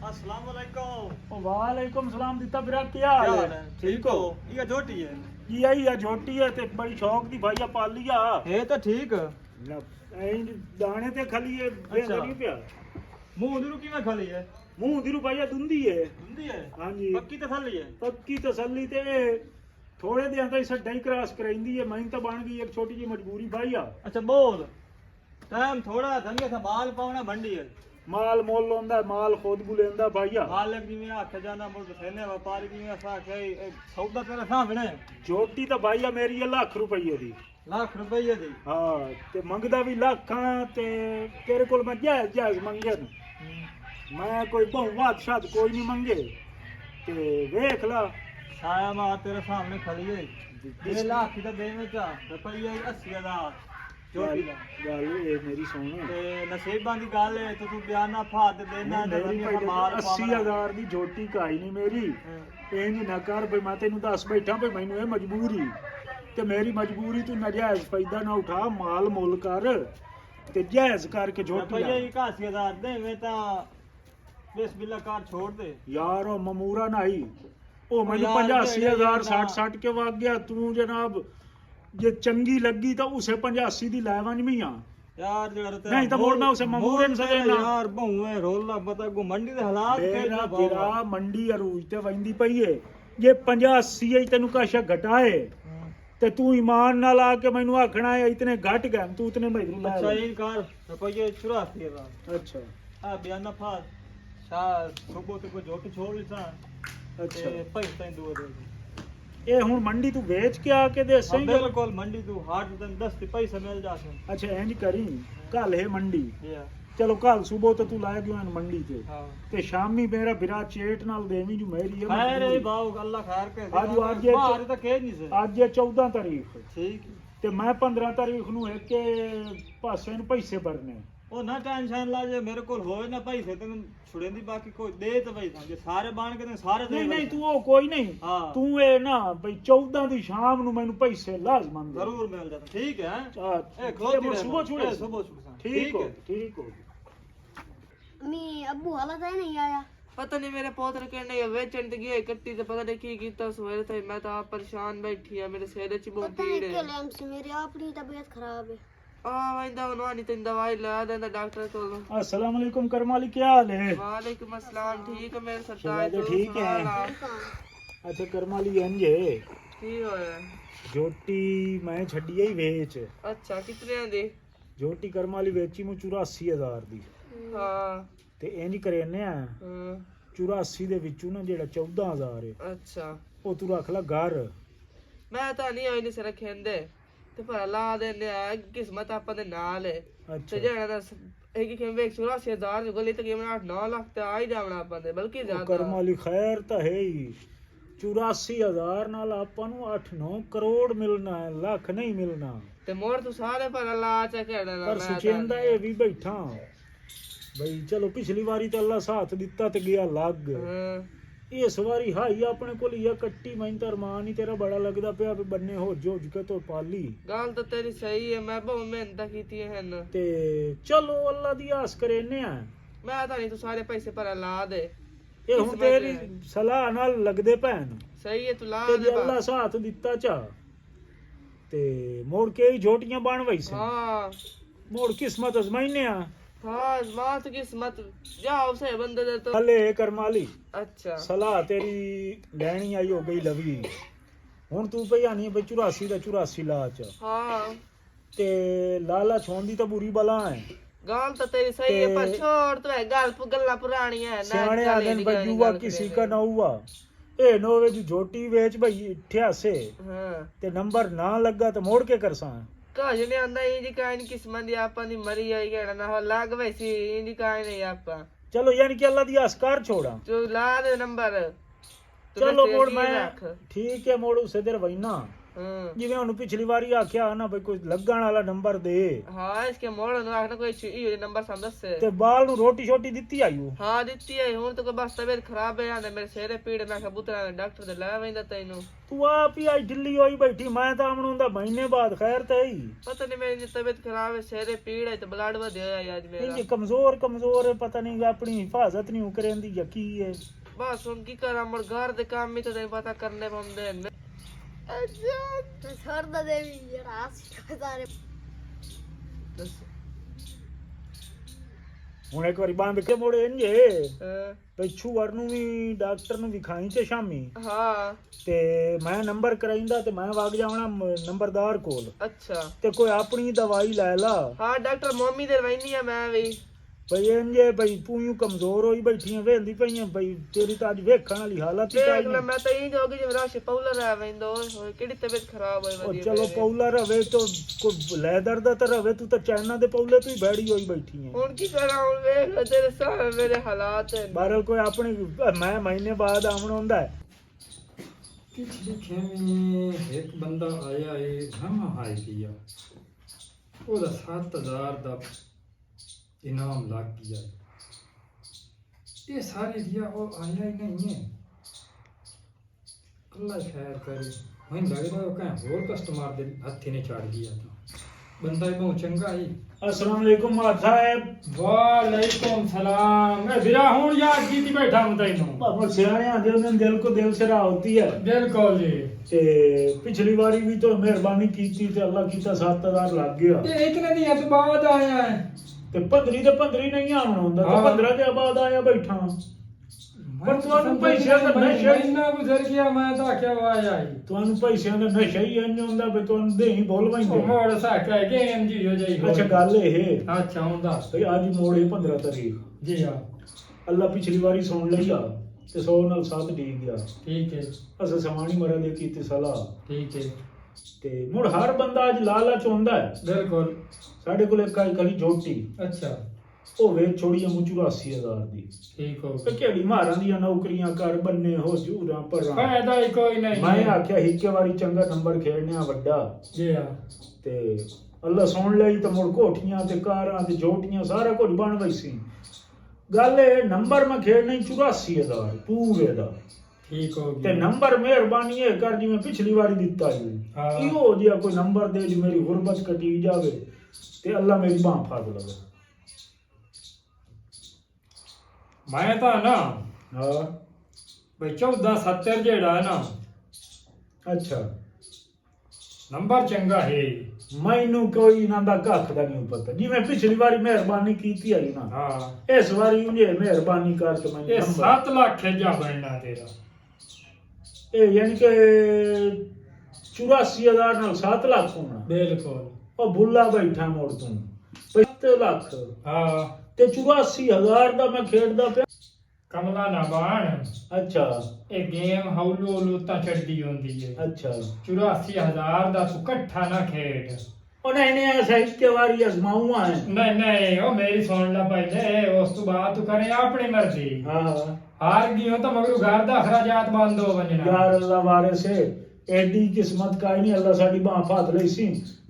अस्सलाम वालेकुम। वालेकुम सलाम ਦਿੱਤਾ ਵੀਰਾ, ਕੀ ਹਾਲ ਹੈ? ठीक हो? ये छोटी है। ਕੀ ਆਈ ਆ ਝੋਟੀ ਹੈ ਤੇ ਬੜੀ ਸ਼ੌਕ ਦੀ ਭਾਈਆ ਪਾਲੀ ਆ। है तो ठीक। ਇੰਜ ਦਾਣੇ ਤੇ ਖਲੀ ਹੈ, ਵੇਖ ਅੱਛਾ। ਨਹੀਂ ਪਿਆ। मुंह उधर की मैं खाली है। ਮੂੰਹ ਦੀ ਰੂ ਭਾਈਆ ਦੁੰਦੀ ਹੈ। हिंदी है। ਹਾਂਜੀ पक्की तसल्ली है। ਪੱਕੀ ਤਸੱਲੀ ਤੇ ਥੋੜੇ ਦਿਨਾਂ ਤੋਂ ਹੀ ਸੱਡਾ ਹੀ ਕ੍ਰਾਸ ਕਰਾਈਂਦੀ ਹੈ। ਮੈਨੂੰ ਤਾਂ ਬਣ ਗਈ ਇੱਕ ਛੋਟੀ ਜਿਹੀ ਮਜਬੂਰੀ ਭਾਈਆ। अच्छा बोल। टाइम थोड़ा धनिया था माल पावना मंडी है। ਮਾਲ ਮੁੱਲ ਹੁੰਦਾ, ਮਾਲ ਖੁਦ ਬੁਲੇਂਦਾ ਭਾਈਆ। मालिक जी में आख जाना मुल्क सेने व्यापारी जी में ऐसा के सौदा तेरे सामने ਝੋਟੀ ਤਾਂ ਭਾਈਆ ਮੇਰੀ ਹੈ ਲੱਖ ਰੁਪਈਏ ਦੀ। लाख रुपये दी। ਹਾਂ ਤੇ ਮੰਗਦਾ ਵੀ ਲੱਖਾਂ ਤੇ ਤੇਰੇ ਕੋਲ ਮੈਂ ਜਾਇਜ਼ ਜਾਇਜ਼ ਮੰਗੇ ਨੇ। ਮੈਂ ਕੋਈ ਬਹੁਵਾਦ ਸ਼ਾਦ ਕੋਈ ਨਹੀਂ ਮੰਗੇ ਤੇ ਵੇਖ ਲਾ। छाया मार तेरे सामने खड़ी है। 2 लाख की तो दे में चा रुपये 80,000 चोटी दा। ਗੱਲ ਇਹ ਮੇਰੀ ਸੁਣ, ते नसीबां दी गल है तो तू बयाना फा दे देना ਮੇਰੀ धनिया दा माल 80,000 ਦੀ ਝੋਟੀ ਕਾਈ ਨਹੀਂ ਮੇਰੀ। ਇੰਜ ਨਾ ਕਰ ਬਈ ਮੈਂ ਤੈਨੂੰ ਦੱਸ ਬੈਠਾ ਬਈ ਮੈਨੂੰ ਇਹ ਮਜਬੂਰੀ ਤੇ ਮੇਰੀ ਮਜਬੂਰੀ ਤੂੰ ਨਜਾਇਜ਼ ਫਾਇਦਾ ਨਾ ਉਠਾ, ਮਾਲ ਮੁੱਲ ਕਰ ਤੇ ਜਾਇਜ਼ ਕਰਕੇ ਝੋਟੀ रुपये ਲਾ। 81,000 दे में ता बिस्मिल्लाह कार छोड़ दे। ਯਾਰ ਉਹ ਮਮੂਰਾ ਨਹੀਂ, ਉਹ ਮੈਨੂੰ ਯਾਰ 85,000 ਜਿਹੜੇ 60 ਕੇ ਵਗ ਗਿਆ। ਤੂੰ ਜਨਾਬ ਜੇ ਚੰਗੀ ਲੱਗੀ ਤਾਂ ਉਸੇ 85 ਦੀ ਲੈ ਵੰਜ ਮੀਆਂ। यार जरा ते नहीं तो बोलना उसे ममूरन से देना। यार बहुए रोला बता गो मंडी दे हालात ਮੇਰਾ के ਵੀਰਾ ਮੰਡੀ ਅਰੂਜ ਤੇ ਵੰਦੀ ਪਈ ਏ, ਜੇ 85 ਹੀ ਤੈਨੂੰ ਕਾਸ਼ਾ ਘਟਾਏ ਤੇ ਤੂੰ ਈਮਾਨ ਨਾਲ ਆ ਕੇ ਮੈਨੂੰ ਆਖਣਾ ਹੈ ਇਤਨੇ ਘਟ ਗਏ, ਤੂੰ ਇਤਨੇ ਮੈਨੂੰ ਲੈ अच्छा ਲੈ। ये कार रुपये 84,000 ਅੱਛਾ आ बयाना फा शा सुबह ते को जोटी छोड़ लीसा ਅੱਛਾ। ते पैसे तई दो दे। ਇਹ ਹੁਣ ਮੰਡੀ ਤੂੰ ਵੇਚ ਕੇ ਆ ਕੇ ਦੇ हाँ, ਸਹੀ। बिल्कुल मंडी तू हाट तन 10 ते पैसे मिल जासे। ਅੱਛਾ ਇੰਜ ਕਰੀ, ਕੱਲ ਹੈ ਮੰਡੀ, या ਚਲੋ ਕੱਲ ਸਵੇਰ ਤੇ ਤੂੰ ਲਾਇਆ ਗਿਆ ਮੰਡੀ ਤੇ हां ਤੇ ਸ਼ਾਮੀ ਮੇਰਾ ਵੀਰਾ ਚੇਟ ਨਾਲ ਦੇਵੀਂ ਜੋ ਮੇਰੀ ਹੈ खैर ਮਜਬੂਰੀ। है बाऊ अल्लाह खैर के आज वो आज ये- बाहर तो कह नहीं से ਅੱਜ ਹੈ 14 ਤਾਰੀਖ ठीक ਤੇ ਮੈਂ 15 ਤਾਰੀਖ ਨੂੰ ਇੱਕ ਪਾਸੇ ਨੂੰ ਪੈਸੇ ਭਰਨੇ। ओ ना टेंशन ला जे मेरे को होए ना पैसे तन छुड़ेंदी बाकी कोई दे तो भाई जे सारे बाण के सारे दे ਨਹੀਂ ਨਹੀਂ ਤੂੰ ਉਹ ਕੋਈ ਨਹੀਂ, हां ਤੂੰ ਇਹ ਨਾ ਬਈ 14 ਦੀ ਸ਼ਾਮ ਨੂੰ ਮੈਨੂੰ ਪੈਸੇ ਲਾਜ਼ਮਨ ਦੇ। जरूर मिल जाता ठीक है। ਆ, ए खलोती ਇਹ रहे ਸੁਬਹ ਛੁੜੇ। सुबह छुड़सा ਠੀਕ ਹੋ ਠੀਕ ਹੋ। मैं अब्बू हालत है नहीं आया पता नहीं मेरे पोतर कहने वेचन ते गई कट्टी ते पता नहीं की कीता सवेरे थे मैं तो आप परेशान बैठी है मेरे सिर च बहुत पता नहीं पीड़ क्या है लैम से मेरी अपनी तबीयत खराब है वंदा उन्होंने तेन दवाई ला देंदा डॉक्टर को अस्सलाम वालेकुम करमाली, क्या हाल है? वालेकुम अस्सलाम ठीक है मेरे चलो, सरदार तो ठीक है। अच्छा करमाली अंजे की होया जोटी मैं छड़ी ही वेच, अच्छा कितने दी जोटी करमाली वेची मु 84,000 ਦੀ हां ਤੇ ਇੰਜ ਕਰੇਨੇ ਆ हां 84 ਦੇ ਵਿੱਚੋਂ ਨਾ ਜਿਹੜਾ 14,000 ਹੈ अच्छा ਉਹ ਤੂੰ ਰੱਖ ਲੈ ਘਰ। ਮੈਂ ਤਾਂ ਨਹੀਂ ਹੋਈ ਨਹੀਂ ਸਿਰ ਖੇਂਦੇ ਤੇ ਪਰ ਲਾ ਦੇਨੇ ਆ ਕਿਸਮਤ ਆਪਾਂ ਦੇ ਨਾਲ ਹੈ ਤੇ ਅੱਛਾ ਜਿਹੜਾ ਦਾ ਇਹ ਕਿ ਕਿਵੇਂ 84,000 ਗਲੀ ਤਕਰੀਬਨ 8-9 ਲੱਖ ਤੇ ਆ ਹੀ ਜਾਵਣਾ ਆਪਾਂ ਦੇ ਬਲਕਿ ਉਹ ਜ਼ਿਆਦਾ ਕਰਮਾਲੀ ਖੈਰ ਤਾਂ ਹੈ ਹੀ। 84,000 ਨਾਲ ਆਪਾਂ ਨੂੰ 8-9 ਕਰੋੜ ਮਿਲਣਾ ਹੈ, ਲੱਖ ਨਹੀਂ ਮਿਲਣਾ। ਤੇ ਮੋਰ ਤੂੰ ਸਾਰੇ ਪਰ ਲਾ ਚ ਖੇਡਣਾ ਪਰ ਸੁਚੇਂਦਾ ਇਹ ਵੀ ਬੈਠਾ ਬਈ ਚਲੋ ਪਿਛਲੀ ਵਾਰੀ ਤਾਂ ਅੱਲਾ ਸਾਥ ਦਿੱਤਾ ਤੇ ਗਿਆ ਲੱਗ। ਹਾਂ ਇਸ ਵਾਰੀ ਹਾਈ ਆਪਣੇ ਕੋਲ ਹੀ ਆ ਕੱਟੀ ਮੈਂ ਤਾਂ ਅਰਮਾਨ ਹੀ ਤੇਰਾ ਬੜਾ ਲੱਗਦਾ ਪਿਆ ਵੀ ਬੰਨੇ ਹੋ ਜੋ ਕੇ ਤੋਂ ਪਾਲੀ। ਗੱਲ ਤਾਂ ਤੇਰੀ ਸਹੀ ਹੈ ਮੈਂ ਬਹੁਤ ਮਿਹਨਤ ਕੀਤੀ ਹਨ ਤੇ ਚਲੋ ਅੱਲਾ ਦੀ ਆਸ ਕਰੇਨੇ ਆ। ਮੈਂ ਤਾਂ ਨਹੀਂ ਤੂੰ ਸਾਰੇ ਪੈਸੇ ਪਰ ਲਾ ਦੇ ਇਹ ਹੁਣ ਤੇਰੀ ਸਲਾਹ ਨਾਲ ਲੱਗਦੇ ਪੈਣ ਸਹੀ ਹੈ ਤੂੰ ਲਾ ਤੇ ਦੇ ਜੇ ਅੱਲਾ ਸਾਥ ਦਿੱਤਾ ਚਾ ਤੇ ਮੋੜ ਕੇ ਹੀ ਝੋਟੀਆਂ ਬਣ ਵਈ ਸੀ। ਹਾਂ ਮੋੜ ਕਿਸਮਤ ਅਜ਼ਮਾਈਨੇ ਆ। हाँ मात किस्मत जाओ से बंदे दे तो ਹਲੇ ਕਰਮਾਲੀ अच्छा ਸਲਾਹ ਤੇਰੀ ਲੈਣੀ ਆਈ ਹੋ ਗਈ ਲਵੀ। ਹੁਣ ਤੂੰ ਪਈ ਆਣੀ ਬਈ 84 ਦਾ 84 ਲਾ ਚ हाँ ਤੇ ਲਾਲਾ ਛੋਂਦੀ ਤਾਂ ਬੁਰੀ ਬਲਾ ਹੈ। गाल तो तेरी सही है पर छोड़ तो है गाल गल्ला पुरानी है ना ਸਿਆਣੇ ਆਦਨ ਬਈ ਯੂਵਾ ਕਿਸੇ ਕਾ ਨਾ ਹੁਆ ਇਹ ਨੋਵੇ ਦੀ ਝੋਟੀ ਵੇਚ ਬਈ 88 हाँ ਤੇ ਨੰਬਰ ਨਾ ਲੱਗਾ ਤਾਂ ਮੋੜ ਕੇ ਕਰਸਾਂ। काज ने आंदा इंदी काई नहीं किस्मत दी आपा दी मरी आई कहना ना हो लाग वैसी इंदी काई नहीं आपा ਚਲੋ ਯਾਨੀ ਕਿ ਅੱਲਾ ਦੀ ਆਸਕਾਰ ਛੋੜਾ। तू ला दे नंबर ਚਲੋ ਮੋੜ ਮੈਂ ਠੀਕ ਹੈ ਮੋੜ ਉਸੇ ਦਰ ਵਈਨਾ हां ਜਿਵੇਂ ਉਹਨੂੰ ਪਿਛਲੀ ਵਾਰੀ ਆਖਿਆ ਨਾ ਬਈ ਕੋਈ ਲੱਗਣ ਵਾਲਾ ਨੰਬਰ ਦੇ हां इसके मोड़ नु आखना कोई ई नंबर सम दस ਤੇ ਬਾਲ ਨੂੰ ਰੋਟੀ ਛੋਟੀ ਦਿੱਤੀ ਆਇਓ। हां ਦਿੱਤੀ है हुन तो बस तबीयत खराब है आंदे मेरे सिर पीड़ मैं कबूतरा डॉक्टर दे ला वेंदा तैनू ਤੂੰ ਆਪ ਹੀ ਅੱਜ ਢਿੱਲੀ ਹੋਈ ਬੈਠੀ ਮੈਂ ਤਾਂ ਆਮਣ ਹੁੰਦਾ ਮਹੀਨੇ ਬਾਅਦ ਖੈਰ ਤੇ ਹੀ पता नहीं मेरी तबीयत खराब है सिर पीड़ है तो ब्लड बढ़ गया आज मेरा ਇਹ ਕਮਜ਼ੋਰ ਹੈ ਪਤਾ ਨਹੀਂ ਆਪਣੀ ਹਿਫਾਜ਼ਤ ਨਹੀਂ ਕਰੇਂਦੀ ਜਾਂ ਕੀ ਹੈ। बस हुन की करा मोर घर दे काम में तो नहीं पता करने पौंदे ने अच्छा तो छोड़ दे देवी जरा सारे ਹੁਣ ਇੱਕ ਵਾਰੀ ਬੰਦ ਕੇ ਮੋੜੇ ਇੰਜੇ हाँ ਪਿੱਛੂ ਵਰ ਨੂੰ ਵੀ ਡਾਕਟਰ ਨੂੰ ਵਿਖਾਈ ਤੇ ਸ਼ਾਮੀ हाँ ਤੇ ਮੈਂ ਨੰਬਰ ਕਰਾਈਂਦਾ ਤੇ ਮੈਂ ਵਗ ਜਾਵਣਾ ਨੰਬਰਦਾਰ ਕੋਲ अच्छा ਤੇ ਕੋਈ ਆਪਣੀ ਦਵਾਈ ਲੈ ਲਾ हाँ डॉक्टर मोमी दे वैनी है मैं भी ਬਈ ਇੰਜੇ ਬਈ ਤੂੰ ਯੂ ਕਮਜ਼ੋਰ ਹੋਈ ਬੈਠੀਆਂ ਵੇਂਦੀ ਪਈਆਂ ਬਈ ਤੇਰੀ ਤਾਂ ਅੱਜ ਵੇਖਣ ਵਾਲੀ ਹਾਲਤ ਹੀ देख ਕਾਈ ले ਨਹੀਂ। मैं तो यही जोगी जब राशि पौलर है वेंदो होए केडी तबीयत खराब होई ਉਹ वदी ਚਲੋ ਪੌਲਾ ਰਵੇ ਤਾਂ ਕੋਈ ਲੈਦਰ ਦਾ ਤਾਂ ਰਵੇ ਤੂੰ ਤਾਂ ਚਾਈਨਾ ਦੇ ਪੌਲੇ ਤੋਂ ਹੀ ਬੈੜੀ ਹੋਈ ਬੈਠੀ ਹੈ। हुन की करा हुन देख ले तेरे सामने मेरे हालात हैं ਬਾਹਰਲ ਕੋਈ ਆਪਣੀ ਮੈਂ ਮਹੀਨੇ ਬਾਅਦ ਆਉਣ ਹੁੰਦਾ ਹੈ। पिछली खेमी एक बंदा आया है हम हाई किया ਉਹਦਾ 7,000 ਦਾ इनाम लग गया ये सारी दिया वो आया ही नहीं है अल्लाह खैर करे मैं लग रहा है कहीं और कस्टमर दे हत्थे ने छाड़ दिया था बंदा ही बहुत चंगा ही अस्सलाम वालेकुम माद साहब। वालेकुम सलाम मैं बिरा हूं याद की थी बैठा हूं तैनू ਭਾਵੇਂ ਸਿਆਣੇ ਆਂਦੇ ਉਹਨਾਂ ਦੇ ਦਿਲ ਕੋ ਦਿਲ ਸੇ ਰਾਹ ਹੁੰਦੀ ਹੈ बिल्कुल जी ਤੇ ਪਿਛਲੀ ਵਾਰੀ ਵੀ ਤਾਂ ਮਿਹਰਬਾਨੀ ਕੀਤੀ ਤੇ ਅੱਲਾ ਕੀਤਾ 7,000 ਲੱਗ ਗਿਆ ये इतने दिन बाद आया है ਤੇ 15 ਦੇ 15 ਨਹੀਂ ਆਉਣਾ ਹੁੰਦਾ ਤੇ ਹਾਂ। 15 ਦੇ ਬਾਅਦ ਆਇਆ ਬੈਠਾ ਪਰ ਤੁਹਾਨੂੰ ਪੈਸਿਆਂ ਦਾ ਨਸ਼ਾ ਹੀ महीना गुजर गया मैं तो क्या आया ही ਤੁਹਾਨੂੰ ਪੈਸਿਆਂ ਦਾ ਨਸ਼ਾ ਹੀ ਇੰਜ ਹੁੰਦਾ ਵੀ ਤੁਹਾਨੂੰ ਦੇ ਹੀ ਬੋਲ ਵੈਂਦੇ। मोड़ सा कह गेम जी हो जाई ਅੱਛਾ ਗੱਲ ਇਹ अच्छा हूं दस ਭਈ ਅੱਜ ਮੋੜੇ 15 ਤਾਰੀਖ जी हां ਅੱਲਾ ਪਿਛਲੀ ਵਾਰੀ ਸੁਣ ਲਈਆ ਤੇ 100 ਨਾਲ 7 ਡੀਕ ਗਿਆ ठीक है ਅਸਾਂ ਸਮਾਣੀ ਮਰਾਂ ਦੇ ਕੀਤੀ ਸਲਾਹ ठीक है ਤੇ ਮੁੜ ਹਰ ਬੰਦਾ ਅੱਜ ਲਾਲਚ ਹੁੰਦਾ ਹੈ। बिल्कुल ਸਾਡੇ ਕੋਲ ਇੱਕ ਆਈ ਖੜੀ ਝੋਟੀ अच्छा ਉਹ ਵੇਚ ਛੋੜੀ ਮੂ 84,000 ਦੀ ठीक हो ਤੇ ਕਿਹੜੀ ਮਾਰਾਂ ਦੀਆਂ ਨੌਕਰੀਆਂ ਕਰ ਬੰਨੇ ਹੋ ਜੂਰਾਂ ਪਰਾਂ। फायदा ही कोई नहीं ਮੈਂ ਆਖਿਆ ਹਿੱਕੇ ਵਾਰੀ ਚੰਗਾ ਨੰਬਰ ਖੇਡਣਿਆ ਵੱਡਾ जी हां ਤੇ ਅੱਲਾ ਸੁਣ ਲਈ ਤਾਂ ਮੁੜ ਕੋਠੀਆਂ ਤੇ ਕਾਰਾਂ ਤੇ ਝੋਟੀਆਂ ਸਾਰਾ ਕੁਝ ਬਣ ਗਈ ਸੀ। ਗੱਲ ਇਹ ਨੰਬਰ ਮੈਂ ਖੇਡਣਾ 84,000 ਪੂਰੇ ਦਾ ठीक हो ਤੇ गया ਨੰਬਰ ਮਿਹਰਬਾਨੀ ਇਹ ਕਰ ਜਿਵੇਂ ਪਿਛਲੀ ਵਾਰੀ ਦਿੱਤਾ ਜੀ ਹਾਂ। ਇਹੋ ਜਿਹਾ ਕੋਈ ਨੰਬਰ ਦੇ ਜੀ ਮੇਰੀ ਗੁਰਬਤ ਕਟੀ ਜਾਵੇ ਤੇ ਅੱਲਾ ਮੇਰੀ ਬਾਹ ਫੜ ਲਵੇ। ਮੈਂ ਤਾਂ ਨਾ ਹਾਂ ਬਈ 1470 ਜਿਹੜਾ ਹੈ ਨਾ ਅੱਛਾ ਨੰਬਰ ਚੰਗਾ ਹੈ। ਮੈਨੂੰ ਕੋਈ ਨਾ ਦਾ ਕੱਖ ਦਾ ਨਹੀਂ ਪਤਾ ਜਿਵੇਂ ਪਿਛਲੀ ਵਾਰੀ ਮਿਹਰਬਾਨੀ ਕੀਤੀ ਆਈ ਨਾ ਹਾਂ ਇਸ ਵਾਰੀ ਉਹਨੇ ਮਿਹਰਬਾਨੀ ਕਰਕੇ ਮੈਨੂੰ ਇਹ ਨੰਬਰ 7 ਲੱਖ ਜਾ ਬਣਨਾ ਤੇਰਾ। ਇਹ ਯਾਨੀ ਕਿ 84,000 ਨਾਲ 7 ਲੱਖ ਹੋਣਾ। ਬਿਲਕੁਲ ਉਹ ਭੁੱਲਾ ਬੈਠਾ ਮੋੜ ਤੂੰ 7 ਲੱਖ ਹਾਂ ਤੇ 84,000 ਦਾ ਮੈਂ ਖੇਡਦਾ ਪਿਆ। ਕਮਲਾ ਨਾ ਬਾਣ ਅੱਛਾ ਇਹ ਗੇਮ ਹੌਲੂ ਹੌਲੂ ਤਾਂ ਚੜਦੀ ਹੁੰਦੀ ਹੈ। ਅੱਛਾ 84,000 ਦਾ ਤੂੰ ਇਕੱਠਾ ਨਾ ਖੇਡ। ਉਹ ਨਹੀਂ ਐਸਾ ਇੱਕ ਵਾਰੀ ਅਜ਼ਮਾਊਆ ਹੈ। ਨਹੀਂ ਉਹ ਮੇਰੀ ਸੁਣ ਲੈ ਪਹਿਲੇ ਉਸ ਤੋਂ ਬਾਅਦ ਤੂੰ ਕਰੇ ਆਪਣੀ ਮਰਜ਼ੀ। ਹਾਂ ਹਾਰ ਗਈ ਹੋ ਤਾਂ ਮਗਰ ਘਰ ਦਾ ਅਖਰਾਜਾਤ ਬੰਦ ਹੋ ਵੰਜਣਾ। यार अल्लाह वारे से एडी किस्मत का ही नहीं अल्लाह साडी बाह फात ਲਈ ਸੀ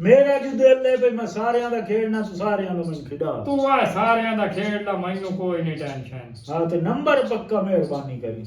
ਮੇਰਾ ਵੀ ਦਿਲ ਲੈ ਭਈ ਮੈਂ ਸਾਰਿਆਂ ਦਾ ਖੇਡਣਾ ਤੂੰ ਸਾਰਿਆਂ ਨੂੰ ਮੈਨੂੰ ਖਿਡਾ। ਤੂੰ ਆ ਸਾਰਿਆਂ ਦਾ ਖੇਡ ਲਾ ਮੈਨੂੰ ਕੋਈ ਨਹੀਂ ਟੈਨਸ਼ਨ। ਹਾਂ ਤੇ ਨੰਬਰ ਪੱਕਾ ਮਿਹਰਬਾਨੀ ਕਰੀ।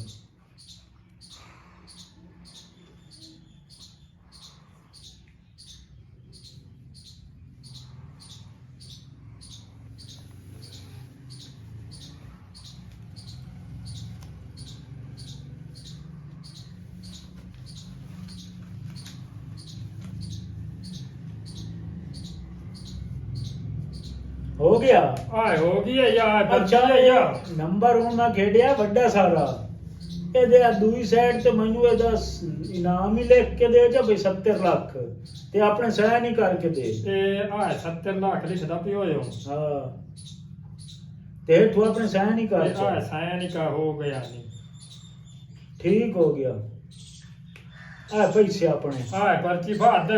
हो गया ਆਏ ਹੋ ਗਈ ਹੈ ਯਾਰ ਅੱਛਾ ਬੱਚਾ ਯਾਰ ਨੰਬਰ ਹੁਣ ਮੈਂ ਖੇਡਿਆ ਵੱਡਾ ਸਾਰਾ ਇਹਦੇ ਆ ਦੂਈ ਸਾਈਡ ਤੇ ਮੈਨੂੰ ਇਹਦਾ ਇਨਾਮ ਹੀ ਲਿਖ ਕੇ ਦੇ ਜਾਂ ਬਈ 70 ਲੱਖ ਤੇ ਆਪਣੇ ਸਾਈਨ ਹੀ ਕਰਕੇ ਦੇ। ਤੇ ਆ 70 ਲੱਖ ਲਿਖਦਾ ਪਿਓ ਹੋ। ਹਾਂ ਤੇ ਤੂੰ ਆਪਣੇ ਸਾਈਨ ਹੀ ਕਰ ਆ ਸਾਇਨ ਕਾ ਹੋ ਗਿਆ ਨਹੀਂ। ਠੀਕ ਹੋ ਗਿਆ। ਆ ਪੈਸੇ ਆਪਣੇ ਆ ਪਰਚੀ ਬਾਦ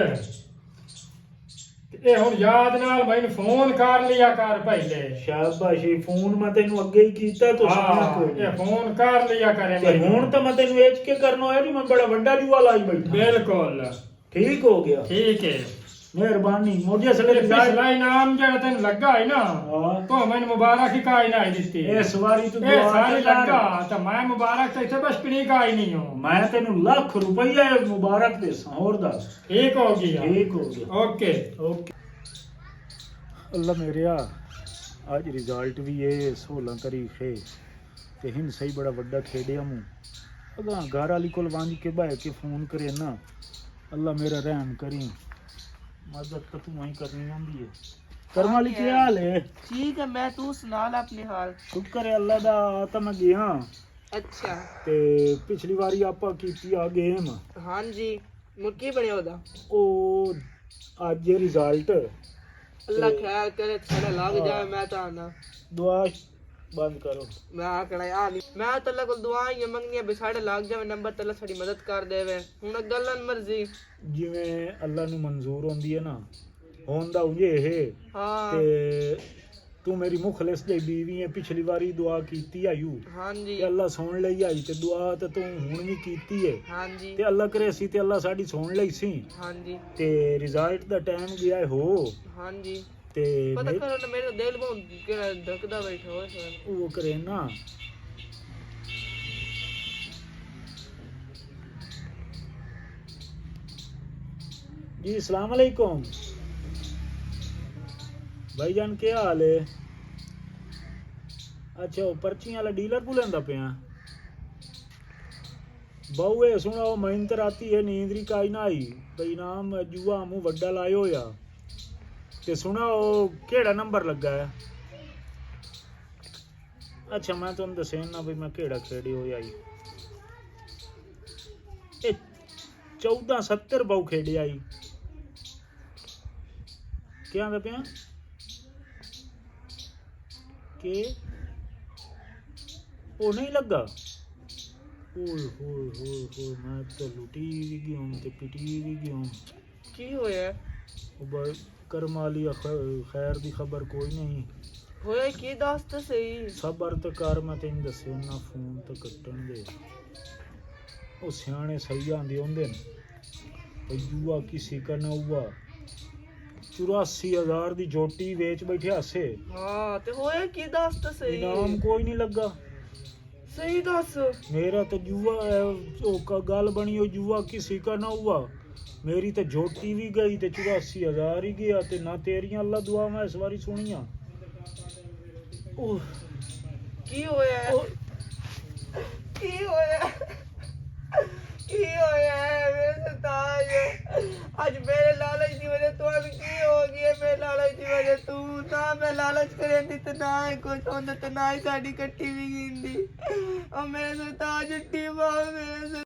ਇਹ ਹੁਣ ਯਾਦ ਨਾਲ ਮੈਨੂੰ ਫੋਨ ਕਰ ਲਿਆ ਕਰ ਪਹਿਲੇ। ਸ਼ਾਬਾਸ਼ੀ ਫੋਨ ਮੈਂ ਤੈਨੂੰ ਅੱਗੇ ਹੀ ਕੀਤਾ ਤੂੰ ਸੁਣਿਆ ਕੋਈ ਇਹ ਨਹੀਂ। ਫੋਨ ਕਰ ਲਿਆ ਕਰੇ ਤੇ ਹੁਣ ਤਾਂ ਮੈਂ ਤੈਨੂੰ ਵੇਚ ਕੇ ਕਰਨਾ ਹੋਇਆ ਨਹੀਂ ਮੈਂ ਬੜਾ ਵੱਡਾ ਜੂਆ ਲਾਈ ਬੈਠਾ। ਬਿਲਕੁਲ ਠੀਕ ਹੋ ਗਿਆ ਠੀਕ ਹੈ। ਮਿਹਰਬਾਨੀ ਮੋਢੇ ਸਲੇ ਪਿਛਲਾ ਇਨਾਮ ਜਿਹੜਾ ਤੈਨੂੰ ਲੱਗਾ ਹੈ ਨਾ ਹਾਂ ਤੂੰ ਮੈਨੂੰ ਮੁਬਾਰਕ ਹੀ ਕਾਇ ਨਾ ਦਿੱਤੀ। ਇਸ ਵਾਰੀ ਤੂੰ ਇਹ ਦੁਆ ਸਾਰੀ ਕਰ। ਲੱਗਾ ਤਾਂ ਮੈਂ ਮੁਬਾਰਕ ਤੇ ਇੱਥੇ ਬਸ ਕਿਣੀ ਕਾਇ ਨਹੀਂ ਹਾਂ। ਮੈਂ ਤੈਨੂੰ ਲੱਖ ਰੁਪਈਆ ਮੁਬਾਰਕ ਦੇਸਾਂ ਹੋਰ ਦੱਸ। ਠੀਕ ਹੋ ਗਿਆ। ਠੀਕ ਹੋ ਗਿਆ ਓਕੇ ਓਕੇ। ਅੱਲਾ ਮੇਰਿਆ ਅੱਜ ਰਿਜ਼ਲਟ ਵੀ ਇਹ 16 ਤਾਰੀਖ ਹੈ ਤੇ ਹਿੰਦ ਸਹੀ ਬੜਾ ਵੱਡਾ ਖੇਡਿਆ ਮੂੰ ਅਗਾ ਘਰ ਵਾਲੀ ਕੋਲ ਵਾਂਝ ਕੇ ਬਾਇ ਕੇ ਫੋਨ ਕਰੇ ਨਾ ਅੱਲਾ ਮੇਰਾ ਰਹਿਮ ਕਰੀ ਮਦਦ ਤਾਂ ਤੂੰ ਹੀ ਕਰਨੀ ਹੁੰਦੀ ਹੈ। ਕਰਮ ਵਾਲੀ ਕੀ ਹਾਲ ਹੈ? ठीक है मैं तू सुना ला अपने हाल। ਸ਼ੁਕਰ ਹੈ ਅੱਲਾ ਦਾ ਤਾਂ ਮੈਂ ਗਿਆ अच्छा ਤੇ ਪਿਛਲੀ ਵਾਰੀ ਆਪਾਂ ਕੀਤੀ ਆ ਗੇਮ हाँ जी मुर्गी बने होदा ਉਹ ਅੱਜ ਰਿਜ਼ਲਟ अल्लाह खैर करे थोड़ा लाग जाए मैं तो आना ਦੁਆ ਬੰਦ ਕਰੋ। मैं आकड़ा आ नहीं मैं तो अल्लाह को दुआ ही मंगनी है साढ़े लाग जाए नंबर तो अल्लाह साड़ी मदद कर देवे हुन गल्लन मर्जी ਜਿਵੇਂ ਅੱਲਾ ਨੂੰ ਮਨਜ਼ੂਰ ਹੁੰਦੀ ਹੈ ਨਾ ਹੁੰਦਾ ਉਹ ਇਹ हाँ ਤੇ ਤੂੰ ਮੇਰੀ ਮੁਖਲਿਸ ਦੀ ਬੀਵੀ ਹੈ ਪਿਛਲੀ ਵਾਰੀ ਦੁਆ ਕੀਤੀ ਆਯੂ हाँ जी ਤੇ ਅੱਲਾ ਸੁਣ ਲਈ ਆਈ ਤੇ ਦੁਆ ਤੇ ਤੂੰ ਹੁਣ ਵੀ ਕੀਤੀ ਹੈ हाँ जी ਤੇ ਅੱਲਾ ਕਰੇ ਸੀ ਤੇ ਅੱਲਾ ਸਾਡੀ ਸੁਣ ਲਈ ਸੀ हाँ जी ਤੇ ਰਿਜ਼ਲਟ ਦਾ ਟਾਈਮ ਗਿਆ ਹੋ हाँ जी ਤੇ पता करो ना मेरे दिल बहुत केड़ा धकदा बैठा हो ਉਹ ਕਰੇ ਨਾ जी अस्सलाम वालेकुम भाईजान क्या हाल है? अच्छा वो पर्चियां वाला डीलर को लेंदा पिया बहुए सुनो मैन तो राती है नींदरी काई ना आई भाई नाम जुआ मुंह वड्डा लायो होया ते सुना वो केड़ा नंबर लगा है? अच्छा मैं तुम दसें ना भाई मैं केड़ा खेड़ी हो आई 1470 बहु खेड़ी आई क्या आंदा पिया के वो नहीं लगा ओए होए होए होए मैं तो लुटी भी गया हूं ते पिटी भी गया हूं की होया ओ भाई करम वाली खैर दी खबर कोई नहीं होया की दस तो सही सबर तो कर मैं तेन दस्यो ना फोन तो कट्टन दे ओ सियाने सही आंदे होंदे ने जुआ किसी का ना हुआ 84,000 दी जोटी बेच बैठे हसे हाँ ते होया की दस तो सही इनाम कोई नहीं लगा सही दस मेरा तो जुआ का गल बनी हो जुआ किसी का ना हुआ मेरी तो जोटी भी गई ते 84,000 ही गया ते ना तेरियां अल्लाह दुआ मैं इस बारी सुनिया ਕੀ ਹੋਇਆ ਕੀ ਹੋਇਆ ਕੀ ਹੋਇਆ ਹੈ ਮੇਰੇ ਸਰਤਾਜ ਅੱਜ ਮੇਰੇ ਲਾਲਚ ਦੀ ਵਜ੍ਹਾ ਤੁਹਾਨੂੰ ਕੀ ਹੋ ਗਿਆ ਮੇਰੇ ਲਾਲਚ ਦੀ ਵਜ੍ਹਾ ਤੂੰ ਨਾ ਮੈਂ ਲਾਲਚ ਕਰੇ ਦੀ ਤੇ ਨਾ ਹੀ ਕੁਛ ਹੁੰਦਾ ਤੇ ਨਾ ਹੀ ਸਾਡੀ ਇਕੱਠੀ ਵੀ ਗਿੰਦੀ ਉਹ ਮੇਰੇ ਸਰਤਾਜ ਟੀ ਮੇਰੇ